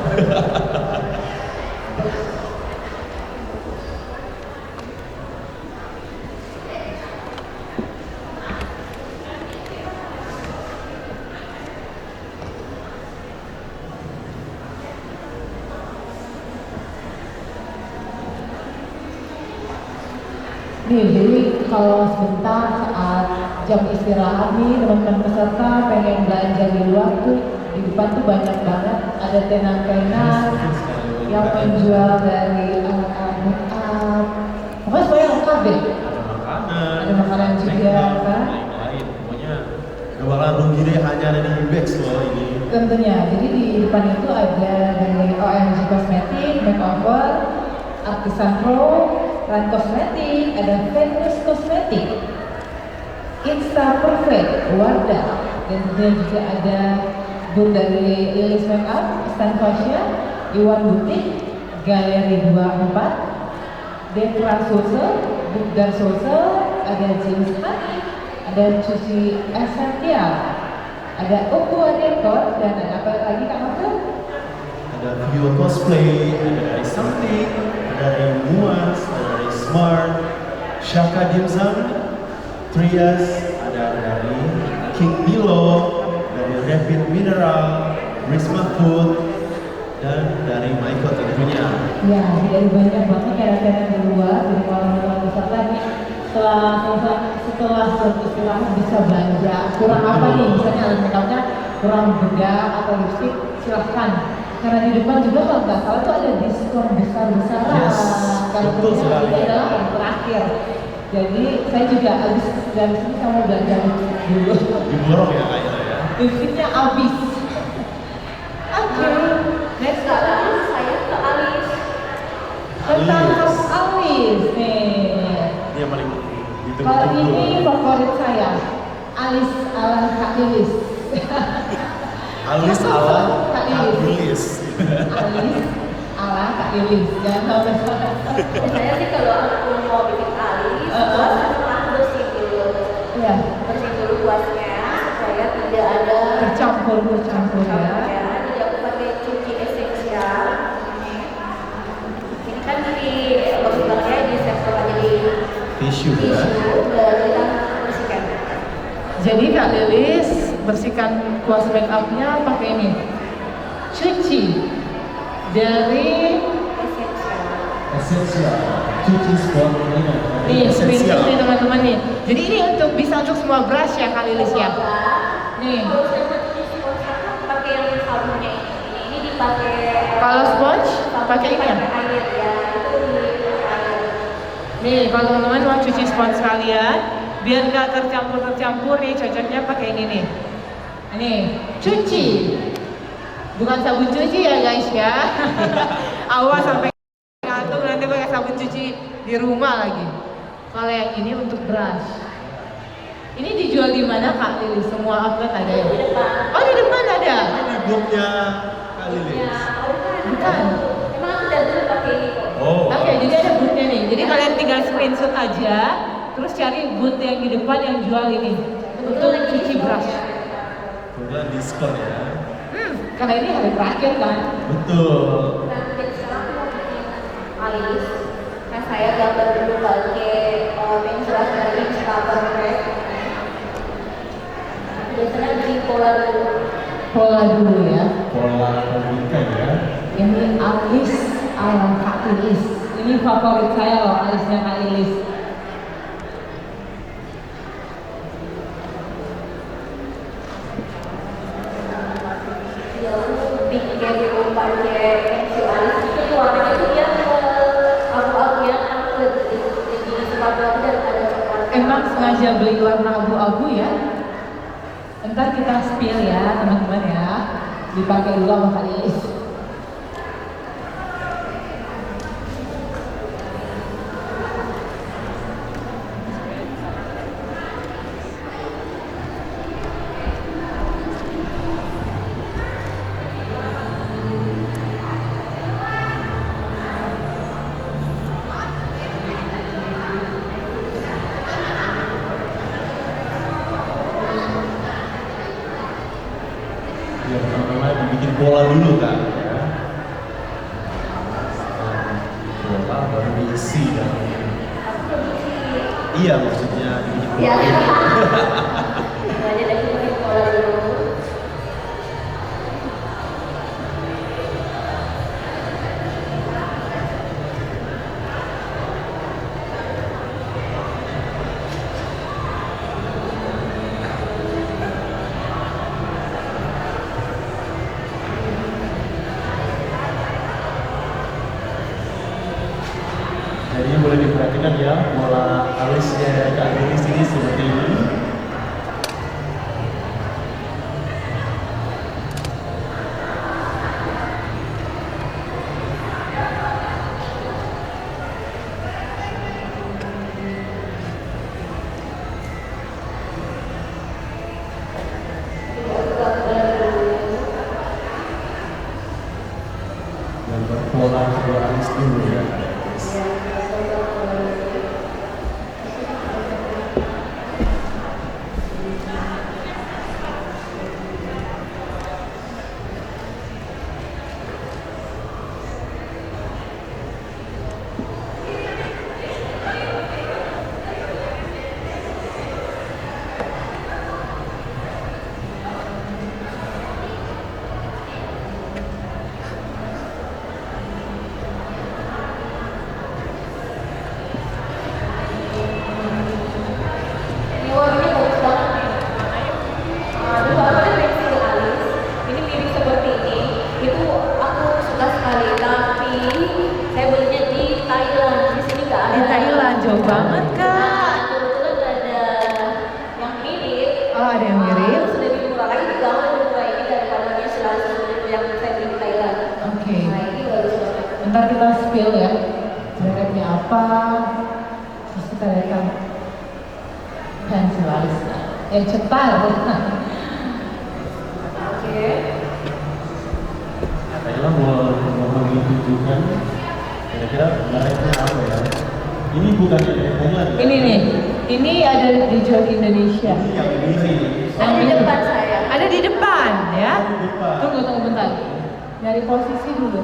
Nih, jadi kalau sebentar saat jam istirahat nih teman-teman peserta pengen belanja di luar tuh di depan tuh banyak banget ada tenan-tenan yang menjual dari alat-alat make up. Pokoknya semuanya lengkap deh. Ada makanan juga kan? Lain-lain, pokoknya gak bakalan rugi deh, hanya ada di Ibex loh ini. Tentunya, jadi di depan itu ada dari OMG Cosmetic, Makeover, Artisan Pro, Run Cosmetic, ada Venus Cosmetic, Insta Perfect, Wardah, dan tentunya juga ada booth dari Ilis Makeup, Stan Fashion, Iwan Butik, Galeri 24, Dekra Sulsel, Bukdar Sulsel, ada James Honey, ada Cuci Esensial, ada Aqua Decor, dan ada apa lagi Kak Maksud? Ada Vio Cosplay, ada dari Something, ada dari Muas, ada dari Smart, Shaka Dimsum, Trias, ada dari King Milo, dari Rapid Mineral, Risma Food, dan dari Michael tentunya. Ya, dari banyak banget kira-kira di luar, jadi kalau teman-teman peserta nih setelah istirahat bisa belanja. Kurang apa nih? Misalnya alat makeupnya kurang bedak atau lipstick, silahkan. Karena di depan juga kalau nggak salah tuh ada diskon besar-besaran. Yes, Kalau betul tentunya sekali. ini adalah yang terakhir. Jadi saya juga habis dari sini kamu belanja dulu. Diborong ya kayaknya ya. Lipstiknya habis. Oke, next Sekarang saya ke Alis. tentang alis nih. Ini yang paling Kalau ditunggu-tunggu. ini favorit saya, alis ala Kak Lilis. Alis ala Kak Lilis. Lilis. Alis ala Kak Lilis. Jangan sampai salah. Saya sih kalau aku mau bikin alis, setelah bersih dulu. Iya, Bersih dulu kuasnya supaya tidak ada bercampur ya. ya. Jadi aku pakai cuci esensial. Ini kan di bagus-bagusnya di sektor aja di Tisu ya. tisu, baru kita bersihkan. Jadi Kak Lilis bersihkan kuas make up-nya pakai ini. Cuci dari Esensial. Cuci spot cleaner. nih, Esensial. screenshot nih teman-teman nih. Jadi ini bisa untuk semua brush ya Kak Lilis ya. Nih. Kalau saya cuci spons pakai yang sabunnya ini dipakai Kalau spons pakai ini ya? Air ya, itu di air. Nih, kalau teman-teman mau cuci spons kalian, biar nggak tercampur nih, cocoknya pakai ini nih. Ini, cuci. Bukan sabun cuci ya guys ya. Awas sampai ngantuk nanti pakai sabun cuci di rumah lagi. Kalau yang ini untuk brush. Ini dijual di mana Kak Lili? Semua outlet ada ya? Di depan. Oh di depan ada? Ini booknya Kak Lilis. Ya, Bukan. emang aku dari dulu pakai ini kok. Oh. Oke, jadi ada boothnya nih. Jadi kalian tinggal screenshot aja, terus cari booth yang di depan yang jual ini untuk cuci brush. Kebetulan diskon ya. Karena ini hari terakhir kan. Betul. Nah, jadi sekarang aku mau bikin alis. Nah, saya gambar dulu pakai pensil dari Instagram. Biasanya bikin pola dulu. Pola dulu ya. Pola komika ya. Ini alis ala Kak Lilis. Ini favorit saya loh, alisnya Kak Lilis. Ya, bikin kayak gitu pakai pensil alis. Itu warnanya itu dia abu-abu yang aku jadi sepatu aku dan ada coklat. Emang sengaja beli warna abu-abu ya? Ntar kita spill ya teman-teman ya. Dipakai dulu sama Kak Lilis. Ya pertama dibikin pola dulu kan ya. Pola baru diisi dan iya maksudnya dibikin pola Ya. dulu. Nah, jadi aku bikin pola dulu. Jadi boleh diperhatikan ya pola alisnya Kak Lilis ini seperti ini. Dan berpola kedua alis dulu ya Kak Lilis. Ini warnanya bagus banget nih. Aduh, aku ada pensil alis. Ini mirip seperti ini. Itu aku suka sekali. Tapi saya belinya di Thailand. Di sini nggak ada. Di Thailand jauh banget Nah, Kak. kebetulan ada yang mirip. Oh ada yang mirip. Terus lebih murah lagi. Juga lebih murah ini daripada pensil alis yang saya beli di Thailand. Oke. Nah, ini bagus banget. Ntar kita spill ya. Mereknya apa? Terus kita lihat pensil alisnya. Cetar. Oke. Thailand mau menunjukkan kira-kira mereknya apa ya? Ini bukan dari Thailand. Ya? Ini nih. Ini ada dijual di Indonesia. Ini yang ini. Ada di depan saya. Ada di depan ya. Di depan. Tunggu bentar. Nyari posisi dulu.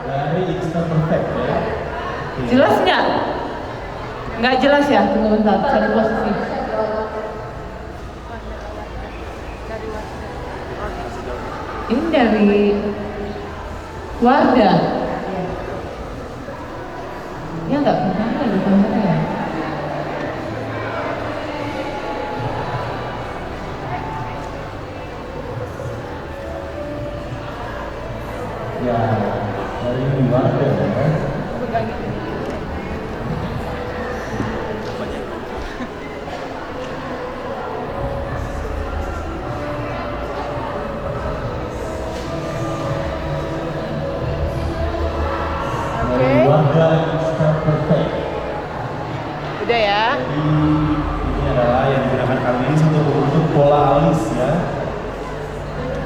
Dari Insta Perfect ya. Oke. Jelas nggak? Nggak jelas ya? Tunggu bentar. Cari posisi. Ini dari Wardah. Ya nggak pernah di kamera ya. Ya, Dari warga ya. Berbagi. Dari warga Instant Perfect. Udah ya. Jadi ini adalah yang digunakan kali ini untuk membentuk pola alis ya.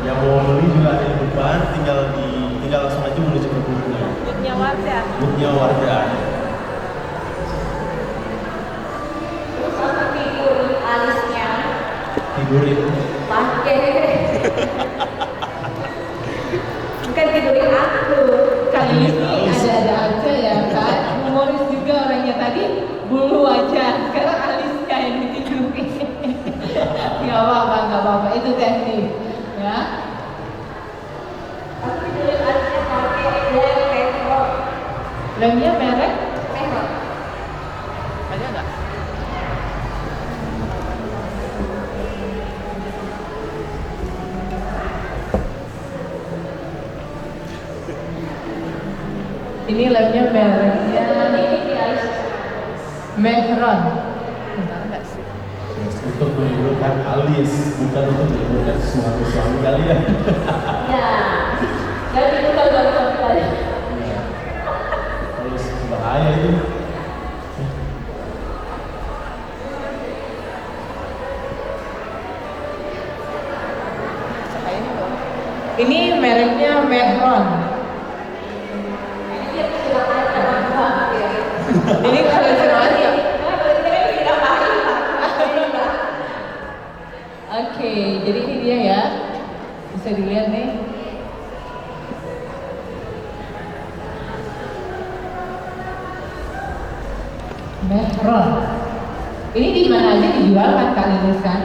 Yang mau beli juga ada di depan, tinggal langsung aja menuju ke boothnya. Butnya warga. Boothnya warga. Terus apa figur alisnya Tidurin. pakai bukan tidurin aku. Kali ini ada-ada aja ya kan, humoris juga orangnya tadi bulu aja, sekarang alisnya yang ditidurin. Gak apa-apa, itu teknik ya. Aku tidurin alisnya pakai lem petrol. Lemnya merek Petrol. Ada nggak? ini lemnya mereknya Ini di alis. Mehron. Benar nggak sih? Yes, untuk menimbulkan alis, bukan untuk menimbulkan suami kalian. Ya. Jadi itu kalau kali. Terus bahaya itu. Kayak ini dong. Ini mereknya Mehron. Ini dia sudah ada banget ya. Ini kalau ya. Oke, jadi ini dia ya. Bisa dilihat nih. Mehron. Ini di mana aja dijual kan Kak Lilis kan?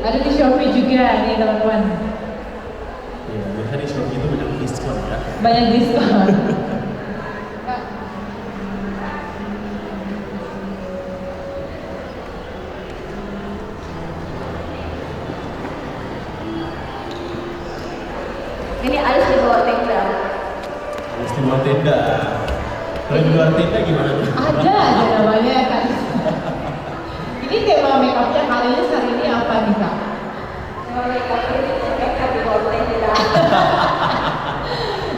Ada di Shopee juga nih teman-teman. Ya, biasanya di Shopee itu banyak diskon ya. Banyak diskon. Kak, Ini alis di bawah tenda. Alis di bawah tenda. Kalau di luar tenda gimana tuh? ada aja namanya Kak Lilis. Ini tema make upnya Kak Lilis hari ini apa nih Kak? Kalau mereka ini mereka di bawah tenda.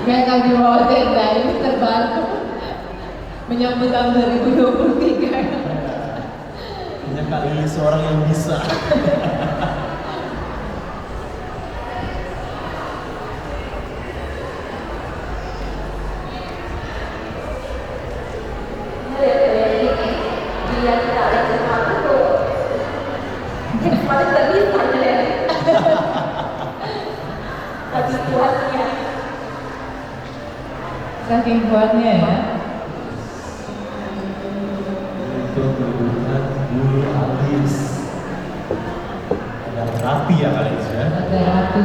Make up di bawah tenda ini terbaru menyambut tahun 2023. Hanya Kak Lili seorang yang bisa. Dia tidak ada sesuatu tuh. Malah tak bisa ya. Tapi kuatnya. Saking kuatnya ya. Untuk menimbulkan bulu alis. Ada rapi ya Kak Lili ya. Ada rapi.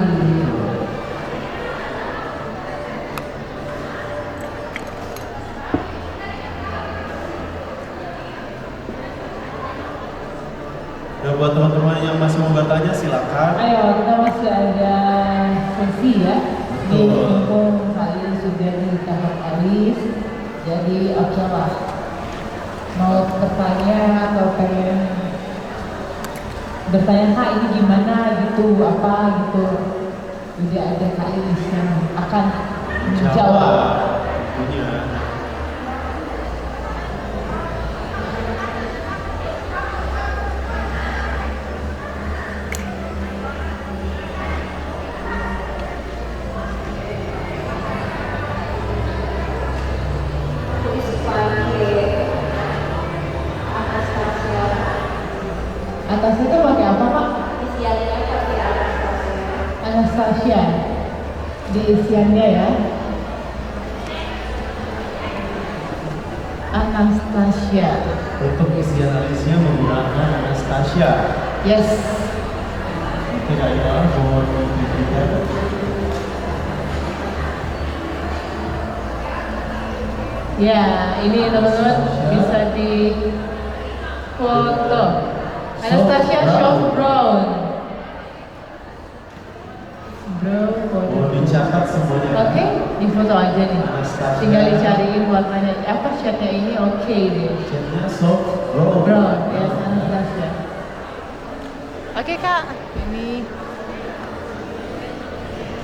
Nah buat teman-teman yang masih mau bertanya silakan. Ayo kita masih ada sesi ya. Ini Betul. mumpung kali sudah di tahap alis, jadi oke lah. Mau bertanya atau pengen bertanya Kak ini gimana gitu, apa gitu. Jadi ada Kak Ilis yang akan menjawab. Tentunya. Tulis pakai Anastasia. Atasnya itu pakai apa Kak? Isiannya pakai Anastasia. Anastasia. Di isiannya ya. Anastasia. Untuk isian alisnya menggunakan Anastasia. Yes. Tidak ya, mohon diberikan. Ya, ini teman-teman bisa di foto. Anastasia Soft Brown. Bro, Mau dicatat semuanya. Oke, di foto aja nih. Anastasia. Tinggal dicariin warnanya. Apa shade-nya ini oke deh. Catnya soft brown. Brown, ya Anastasia. Oke kak, ini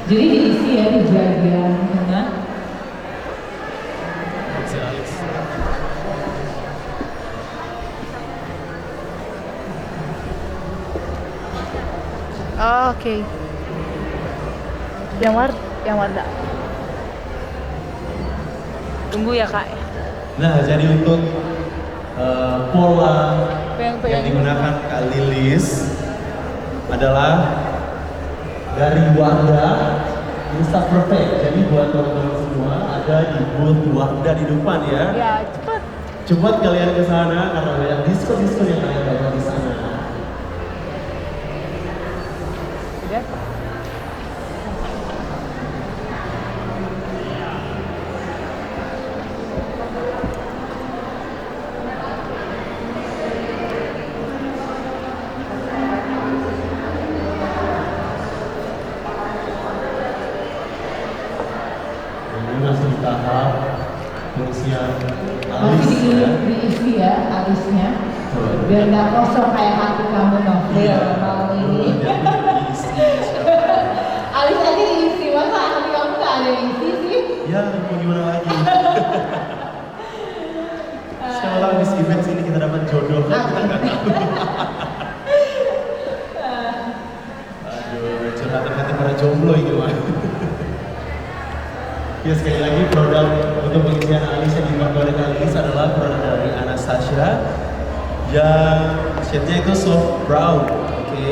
Jadi diisi ya di bagian tengah. Si Alis. oh, oke. Yang warna. Tunggu ya kak. Nah, jadi untuk pola Yang yang digunakan Kak Lilis adalah dari Wardah Insta Perfect. Jadi buat teman-teman semua ada di booth Wardah di depan ya. Ya cepet. Cepat kalian ke sana karena banyak diskon-diskon yang kalian dapat di sana. Udah. Ini masih di tahap pengisian alis Masih ya. diisi ya alisnya. Betul. Biar nggak kosong kayak hati kamu Novel Iya. malam ini. Jadi diisi. Alis aja diisi, masa hati kamu nggak ada yang isi sih? Ya, mau gimana lagi? Siapa tahu habis event sini kita dapat jodoh kan kita nggak tahu. Aduh, curhatan hati para jomblo ini mah. Ya sekali lagi produk untuk pengisian alis yang dipakai oleh Kak Lilis adalah produk dari Anastasia yang shade-nya itu soft brown, oke?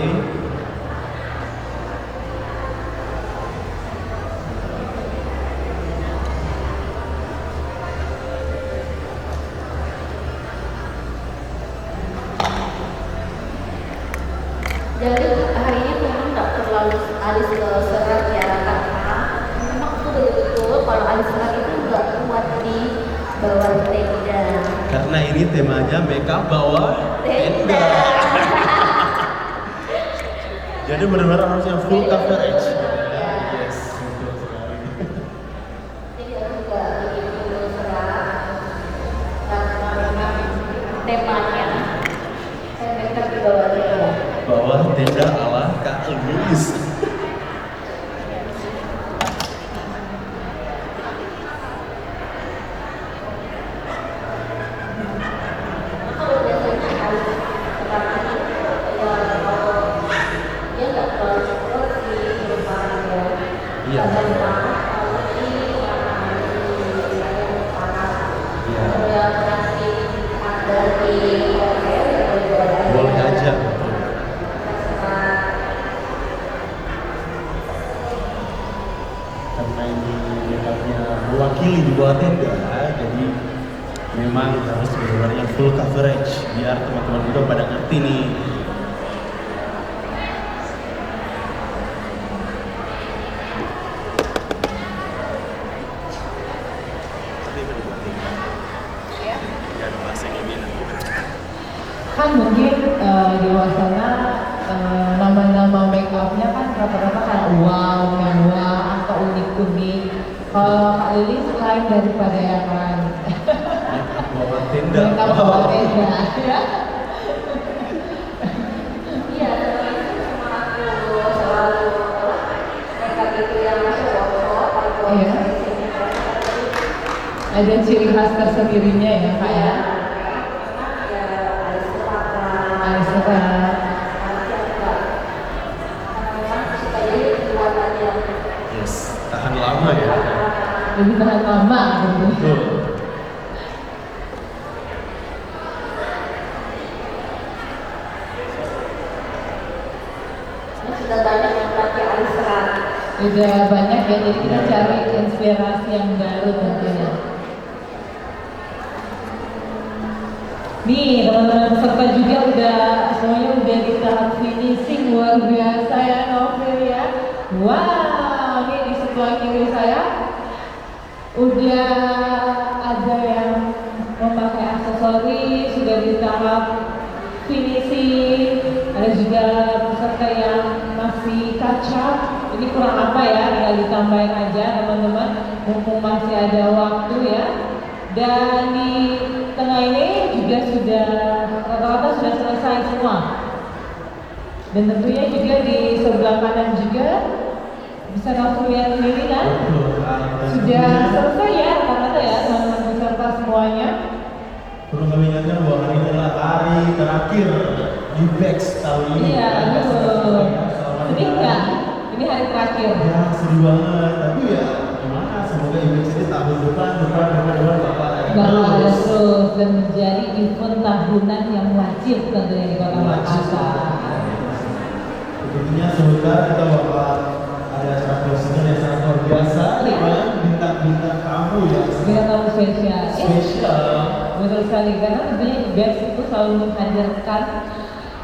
Jadi hari ini memang nggak terlalu alis serat ya karena memang itu betul kalau alis serat itu nggak kuat di bawah tenda. Karena ini temanya makeup bawah tenda. Jadi benar-benar harus yang full coverage. Yes, betul sekali. Jadi aku nggak begitu serat karena memang temanya saya makeup di bawah tenda. Bawah tenda ala Kak Lilis. Kalau biasanya alis serat itu ya kalau dia nggak terlalu kuat di depannya. Iya. Kadang-kadang kalau di panas. Iya. Kalau yang nanti ada di hotel Boleh aja. Betul. Karena ini makeupnya mewakili di bawah tenda, jadi memang harus benar-benar yang full coverage biar teman-teman juga pada ngerti nih. Ya. Kan mungkin di luar sana nama-nama make upnya kan rata-rata kayak wow, mewah, atau unik-unik. Kalau Kak Lilis lain daripada yang lain. Bawah tenda. Make up bawah tenda, ya. Iya, sama aku selalu makeup itu yang cowok atau Iya. Ada ciri khas tersendirinya ya Kak ya. ya alis serat, Alis serat. karena memang suka jadi buatan yang Yes, tahan lama ya. Lebih tahan lama gitu. Betul. sudah banyak yang pakai alis serat. Udah banyak ya, jadi kita cari inspirasi yang baru tentunya. Nih teman-teman peserta juga semuanya udah di tahap finishing, luar biasa ya Novel ya. Wow, ini di sebelah kiri saya udah ada yang memakai aksesori, sudah di tahap finishing. Ada juga peserta yang masih touch up. Ini Ini kurang apa ya, tinggal ditambahin aja teman-teman, mumpung masih ada waktu ya. Dan di tengah ini juga sudah rata-rata sudah selesai semua. Dan tentunya juga di sebelah kanan juga bisa langsung lihat sendiri kan? Sudah selesai ya rata-rata ya teman-teman peserta semuanya. Perlu kami ingatkan bahwa hari ini adalah hari terakhir di batch tahun ini. Iya, betul. Sedih nggak? Ini hari terakhir. Ya, sedih banget. Tapi ya, gimana? Semoga event ini tahun depan Bapak Bakal terus dan menjadi event tahunan yang wajib tentunya di Kota Makassar. Tentunya semoga kita bakal ada acara closingan yang sangat luar biasa dengan bintang-bintang tamu yang Bintang tamu spesial. spesial. Betul sekali, karena tentunya BES itu selalu menghadirkan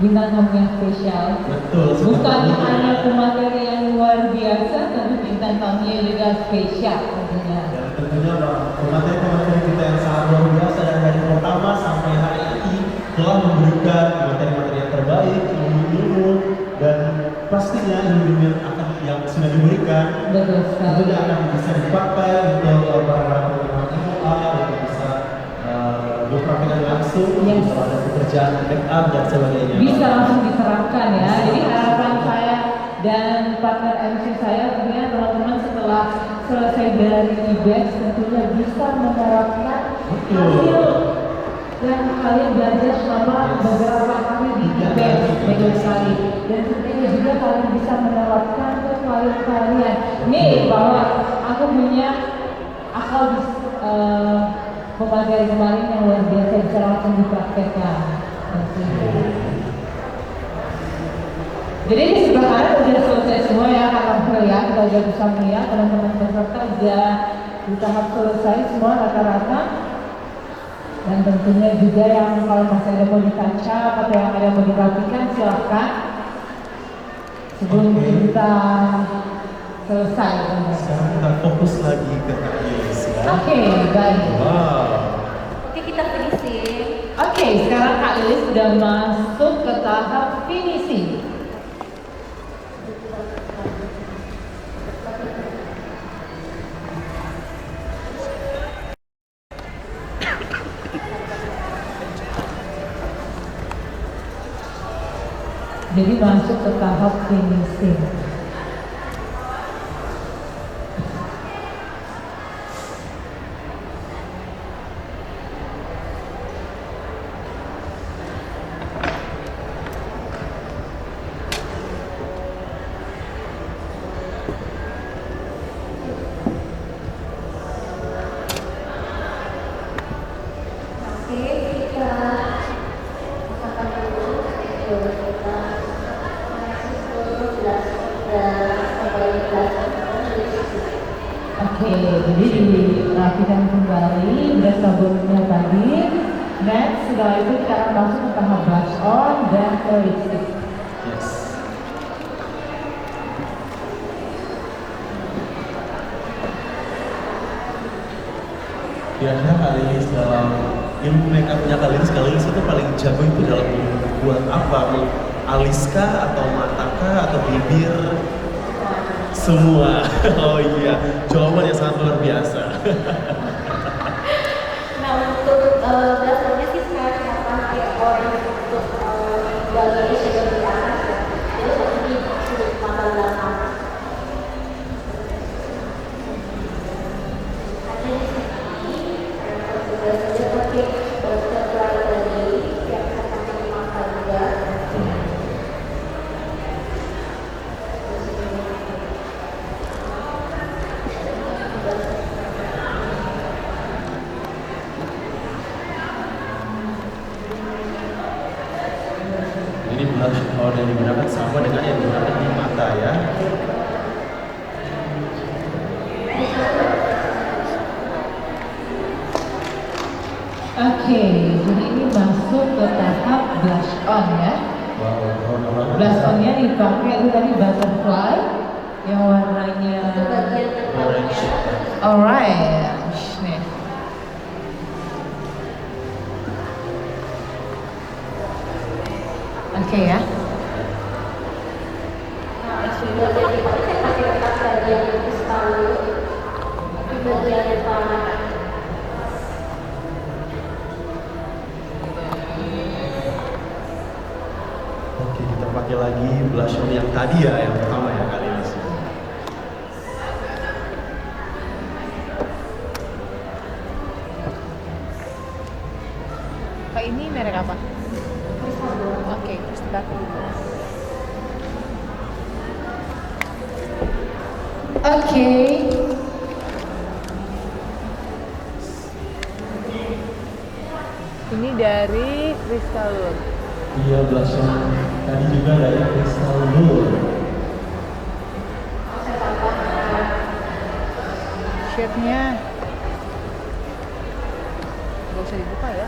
bintang tamu yang spesial. Betul. Bukan hanya pemateri yang luar biasa, tapi bintang tamunya juga spesial tentunya. Dan tentunya pemateri-pemateri kita yang sangat luar biasa dan dari pertama sampai hari ini telah memberikan materi-materi yang terbaik, ilmu-ilmu, dan pastinya ilmu-ilmu yang sudah diberikan Betul sekali. tentunya akan bisa dipakai untuk para penerima MOA untuk bisa berpraktikan langsung Yes. pada pekerjaan make up dan sebagainya. Bisa langsung diterapkan ya. Jadi harapan saya dan partner MC saya tentunya teman-teman setelah selesai dari IBEX tentunya bisa menerapkan hasil yang kalian belajar selama beberapa hari di IBEX betul sekali. Dan tentunya juga kalian bisa menerapkan ke klien kalian. Nih bahwa aku punya akal pemateri kemarin yang luar biasa bisa langsung dipraktekkan. Jadi di sebelah kanan udah selesai semua ya kakak ya, kita udah bisa melihat teman-teman peserta udah di tahap selesai semua rata-rata. Dan tentunya juga yang kalau masih ada mau dikacap atau yang ada mau diperhatikan silahkan sebelum kita selesai. Sekarang kita fokus lagi ke Kailis ya. Oke, baik. Wow. Oke, kita finishing. Oke, sekarang Kak Lilis sudah masuk ke tahap finishing. Jadi masuk ke tahap finishing. Oke, kita akan dulu kita Oke, jadi dirapikan kembali beras sabunnya tadi. Next, setelah itu kita akan masuk ke tahap brush on dan ke lipstick. Yes. Kira-kira Kailis dalam ilmu makeupnya Kailis itu paling jago itu dalam membuat apa? Aliskah atau matakah atau bibir? Semua. Oh iya, jawaban yang sangat luar biasa. Nah, untuk dasarnya sih saya pakai orang untuk bagian shadow di atas ya. Jadi saya ini sudut mata belakang. Ada di sini, sudah saja pakai butterfly tadi yang saya pakai di mata juga. Ini blush on yang digunakan sama dengan yang digunakan di mata ya. Oke, jadi ini masuk ke tahap blush on ya. Wow, warna-warna. Blush onnya dipakai itu tadi butterfly yang warnanya Itu bagian Orange. depannya. orange nih. Oke ya. Nah, sudah jadi pakai depan. Oke, kita pakai lagi blush on yang tadi ya, yang pertama ya kali ini sih. Kak ini merek apa? Oke, terus batu. Oke. Ini dari Crystal Lure. Iya, blush on tadi juga dari Crystal Lure. Shade-nya gak usah dibuka ya.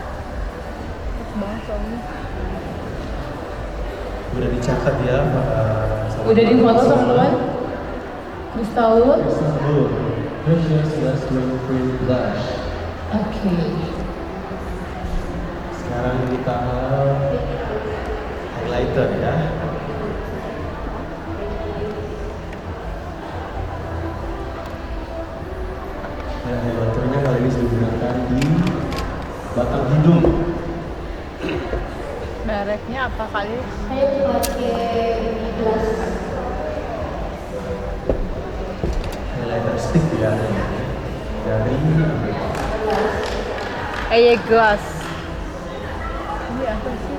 Pas banget soalnya. Udah dicatat ya, sama Udah di foto teman-teman? Crystal Lure? Crystal Lure Precious Lasting Cream Blush. Oke. Sekarang kita highlighter ya. Ya, highlighternya kali ini saya gunakan di batang hidung. Mereknya apa kali? Saya pakai gelas. Highlighter stick ya, dari Glass. Ini apa sih?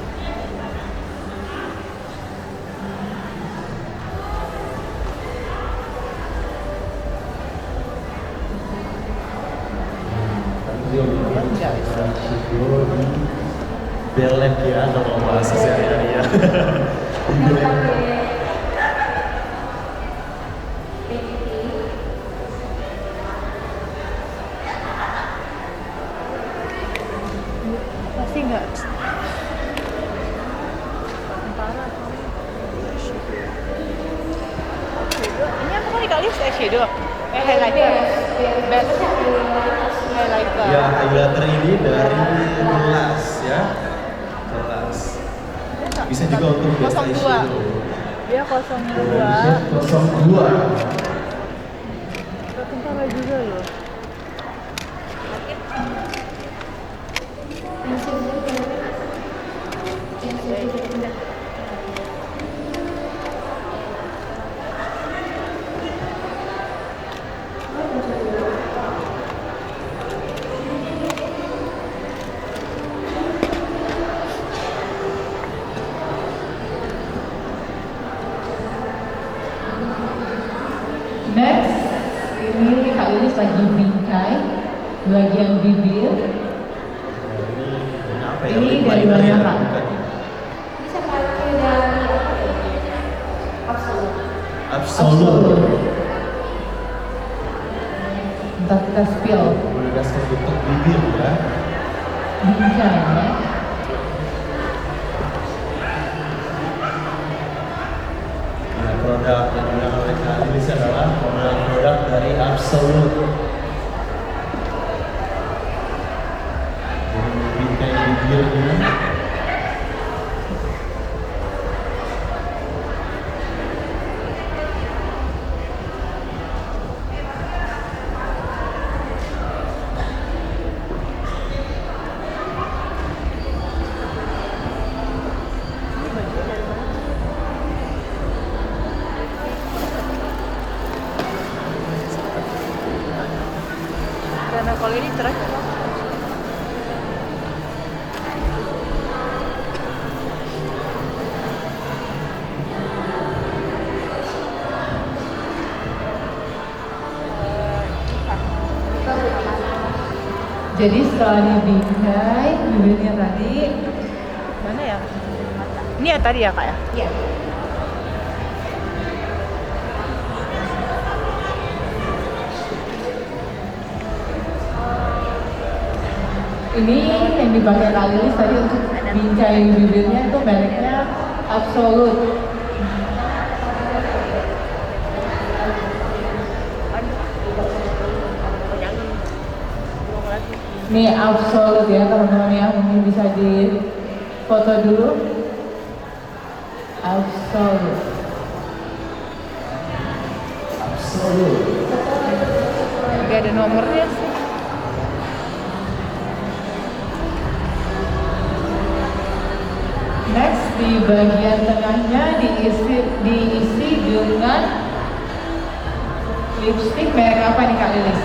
dia udah Shiguro di belek ya kalau bahasa sehari-hari ya. Di belek. Pasti enggak. Parah. Ini apa kali kali eyeshadow? Highlighter. Best highlighter. Ya, highlighter ini dari gelas ya. Gelas. Bisa juga untuk best 02. eyeshadow. Dia 02. 02. Tentara juga loh. Next, ini Kak Lilis lagi bingkai bagian bibir. Ini apa ya? Ini Lip dari liner mana, ya? Kak? Bukan ya? Bisa pakai dari apa ya? Absolut. Absolute. Ntar kita spill Menegaskan bentuk bibir ya. bingkai ya. Nah, produk yang digunakan oleh Kak Lilis adalah produk dari Absolute. Jadi bingkai bibirnya. Karena kalau ini cerah apa? Jadi setelah dibingkai bibirnya tadi, Mana ya? Ini ya tadi ya kak ya? Iya. ini yang dipakai Kak Lilis tadi untuk bingkai bibirnya itu mereknya Absolute. Ini Absolute ya teman-teman ya, mungkin bisa di foto dulu. Absolute. Absolute. Gak ada nomornya sih. di bagian tengahnya diisi dengan lipstick merek apa nih Kak Lilis?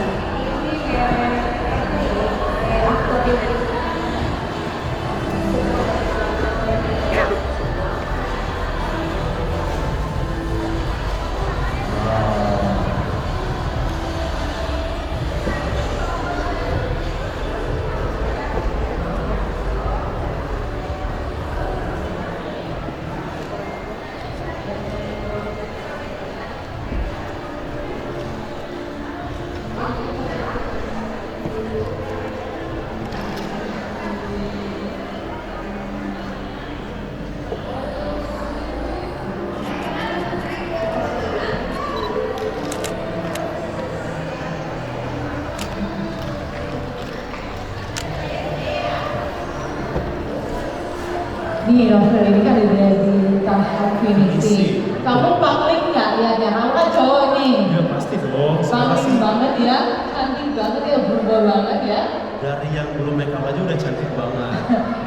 Nih novel ini kan udah di tahap finishing. Kamu pangling nggak lihatnya? Kamu kan cowok nih. Ya pasti dong. Pangling banget ya, cantik banget ya, berubah banget ya. Dari yang belum make up aja udah cantik banget.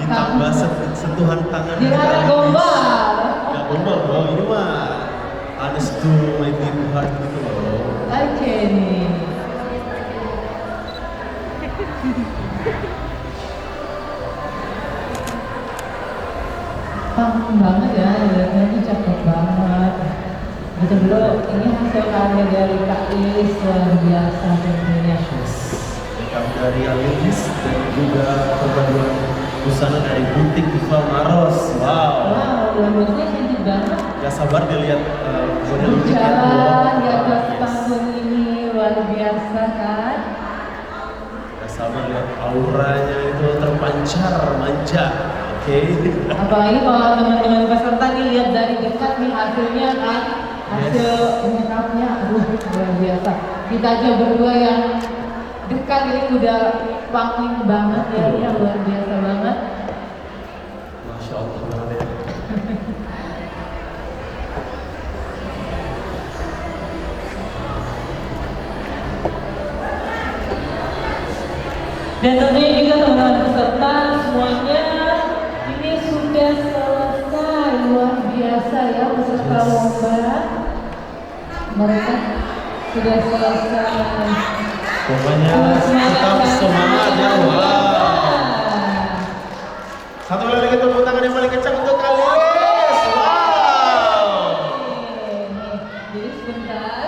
Ditambah sentuhan tangan. Jangan gombal. Gak gombal dong, ini mah honest to my deep heart gitu loh. Oke nih. Pangling banget ya, lihatnya ini cakep banget. Gitu bro, ini hasil karya dari Kak Lilis luar biasa tentunya. Make up dari Alilis dan juga perpaduan busana dari butik Diva Maros. Wow. Wow, rambutnya cantik banget. Gak sabar dilihat model Jalan di atas panggung ini luar biasa kan? Gak sabar lihat auranya itu terpancar manja. Oke. Apalagi kalau teman-teman peserta nih lihat dari dekat nih hasilnya kan, hasil make upnya, aduh luar biasa. Kita aja berdua yang dekat ini udah pangling banget ya, luar biasa banget. Masya Allah banget ya. Dan tentunya juga teman-teman peserta semuanya ini sudah selesai, luar biasa ya peserta lomba. Mereka sudah selesai. Pokoknya tetap semangat ya. Wow. Satu kali lagi tepuk tangan yang paling kencang untuk Alilis. Wow. Jadi sebentar,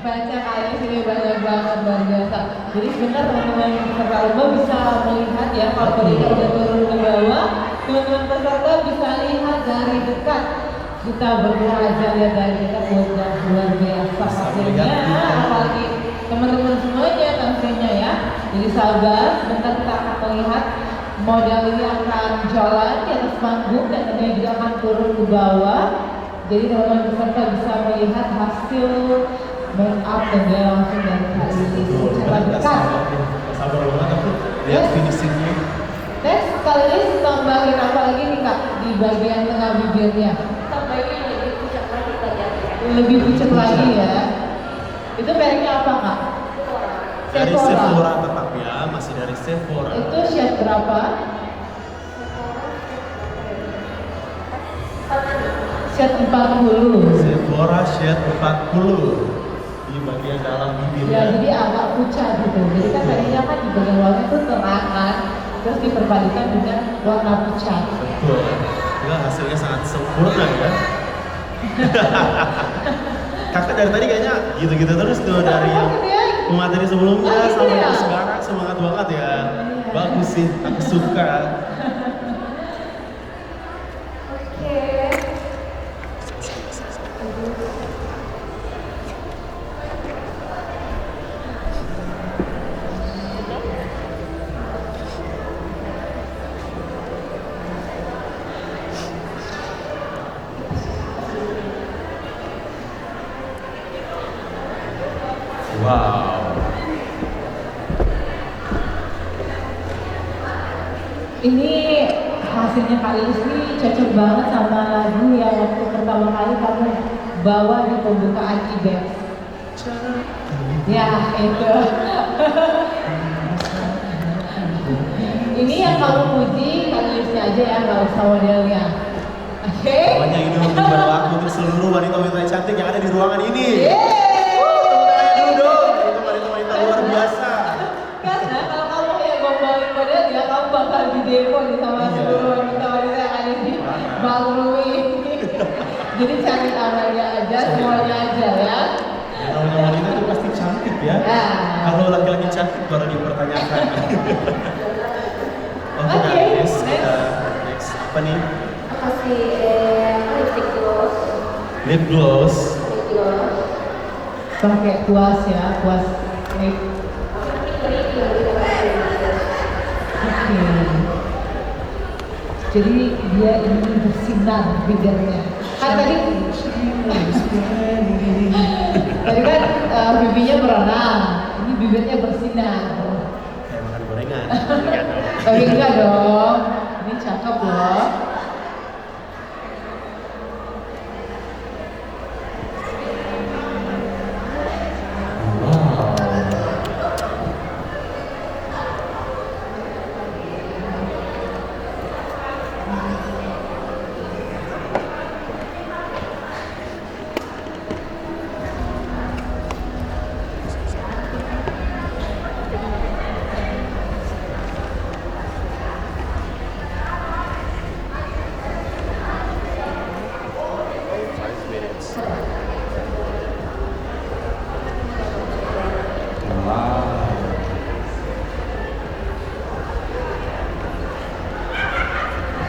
baca kalian sini banyak banget luar biasa. Jadi sebentar teman-teman peserta lomba bisa melihat ya kalau kita udah turun ke bawah, teman-teman peserta bisa lihat dari dekat. Kita berdua aja lihat dari dekat udah luar biasa hasilnya, apalagi teman-teman semuanya tentunya ya. Jadi sahabat, sebentar kita akan melihat model ini akan jalan di atas panggung dan tentunya juga akan turun ke bawah. Jadi teman-teman peserta bisa melihat hasil make up dan dia langsung dari Kak Lilis secara dekat. Sabar banget aku lihat finishingnya. Next, Kak Lilis tambahin apa lagi nih Kak di bagian tengah bibirnya? Tampaknya lebih pucat lagi bagiannya. Lebih pucat lagi ya. Itu mereknya apa Kak? Dari Sephora tetap ya, masih dari Sephora. Itu shade berapa? Shade 40. Sephora shade 40 di bagian dalam Ya, bibirnya. jadi agak pucat gitu. Jadi kan tadinya kan di bagian luarnya itu terangan, terus diperpadukan dengan warna pucat. Betul. Ya, hasilnya sangat sempurna ya. Kakak dari tadi kayaknya gitu-gitu terus tuh dari yang pemateri sebelumnya Oh, gitu sampai ya? yang sekarang semangat banget ya. Bagus sih, aku suka. Wow. Ini hasilnya Kak Lilis ini cocok banget sama lagu yang waktu pertama kali kamu bawa di pembukaan IBEX. Ya, itu. Ini yang kamu puji Kak Lilisnya aja ya, nggak usah modelnya. Oke. Pokoknya ini untuk berlaku untuk seluruh wanita-wanita cantik yang ada di ruangan ini. Yeay. Tepuk tangannya dulu dong. Itu wanita-wanita luar biasa. Karena kalau kamu yang gombalin model ya kamu bakal di demo nih sama Iya. seluruh wanita-wanita yang ada di Balrui. Jadi cari Amalia aja, semuanya aja ya. Ya, namanya wanita itu pasti cantik ya. Ya. Kalau laki-laki cantik baru dipertanyakan. Oke, Oke, guys, next. kita next apa nih? Kasih lipstick gloss. Lip gloss. Lip gloss. Pakai kuas ya, kuas lip. Oke. Jadi dia ini bersinar bibirnya. Kan tadi kan bibinya berenang, ini bibirnya bersinar. Kayak makan gorengan. Tapi enggak dong, ini cakep loh.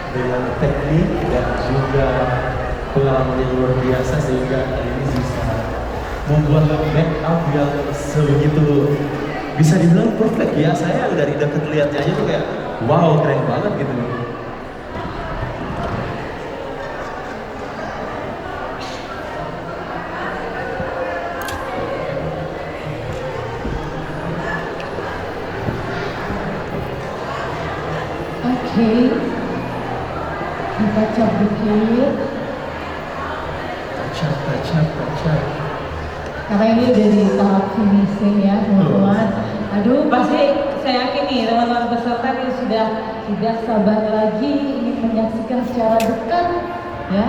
Dengan teknik dan juga pengalaman yang luar biasa sehingga ini bisa membuat make up yang sebegitu bisa dibilang perfect ya. Saya dari dekat lihatnya aja tuh kayak wow, keren banget gitu. Oke. Kita cap dikit. Kacap. Karena ini udah di tahap finishing ya teman-teman. Aduh, pasti saya yakin nih teman-teman peserta ini sudah tidak sabar lagi ingin menyaksikan secara dekat ya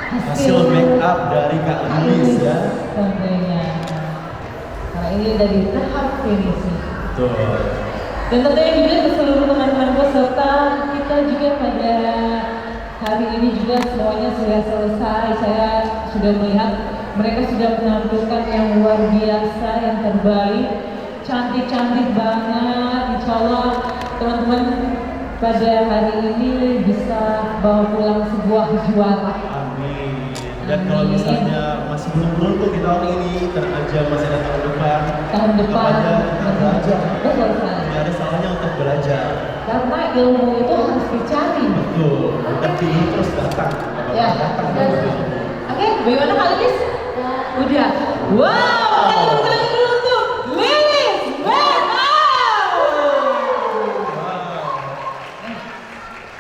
Hasil make up dari Kak Lilis ya. tentunya. Karena ini udah di tahap finishing. Betul. Dan tentunya juga ke seluruh teman-teman peserta kita juga pada hari ini juga semuanya sudah selesai. Saya sudah melihat mereka sudah menampilkan yang luar biasa, yang terbaik, cantik-cantik banget. Insya Allah teman-teman pada hari ini bisa bawa pulang sebuah juara. Amin. Dan kalau misalnya masih belum beruntung di tahun ini, tenang aja masih ada tahun depan. Tahun depan Tetap aja kita belajar. betul sekali. Tidak ada salahnya untuk belajar. Karena ilmu itu harus dicari. Betul. Bukan tidur terus datang. Ya. Datang betul. Oke, bagaimana Kak Lilis? Udah. Wow, kita tepuk tangan dulu untuk Lilis Makeup.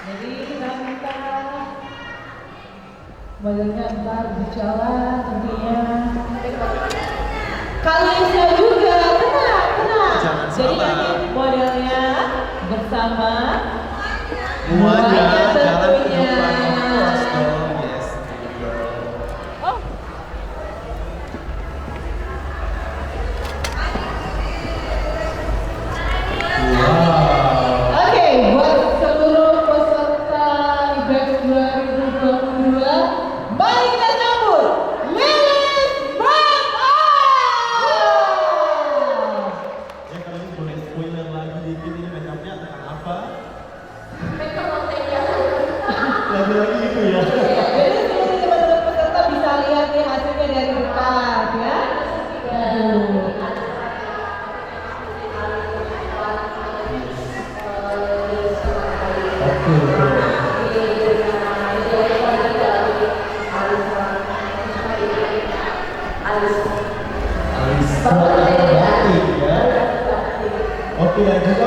Jadi kita minta modelnya ntar berjalan tentunya. Kak Lilisnya juga, tenang. Jangan Jadi salah. nanti modelnya bersama Semuanya jalan ke tentunya. depan. Of course dong. Yes. girl. Oh, Wow. Oke, buat seluruh peserta IBEX 2022, mari kita sambut Lilis Makeup. Ya kalau ini boleh spoiler lagi dikit ini make upnya tentang apa? Lagi-lagi itu ya. Jadi seluruh teman-teman peserta bisa lihat nih hasilnya dari dekat ya. Aduh. Oke, bro. Alis batik ya. Oke, dan juga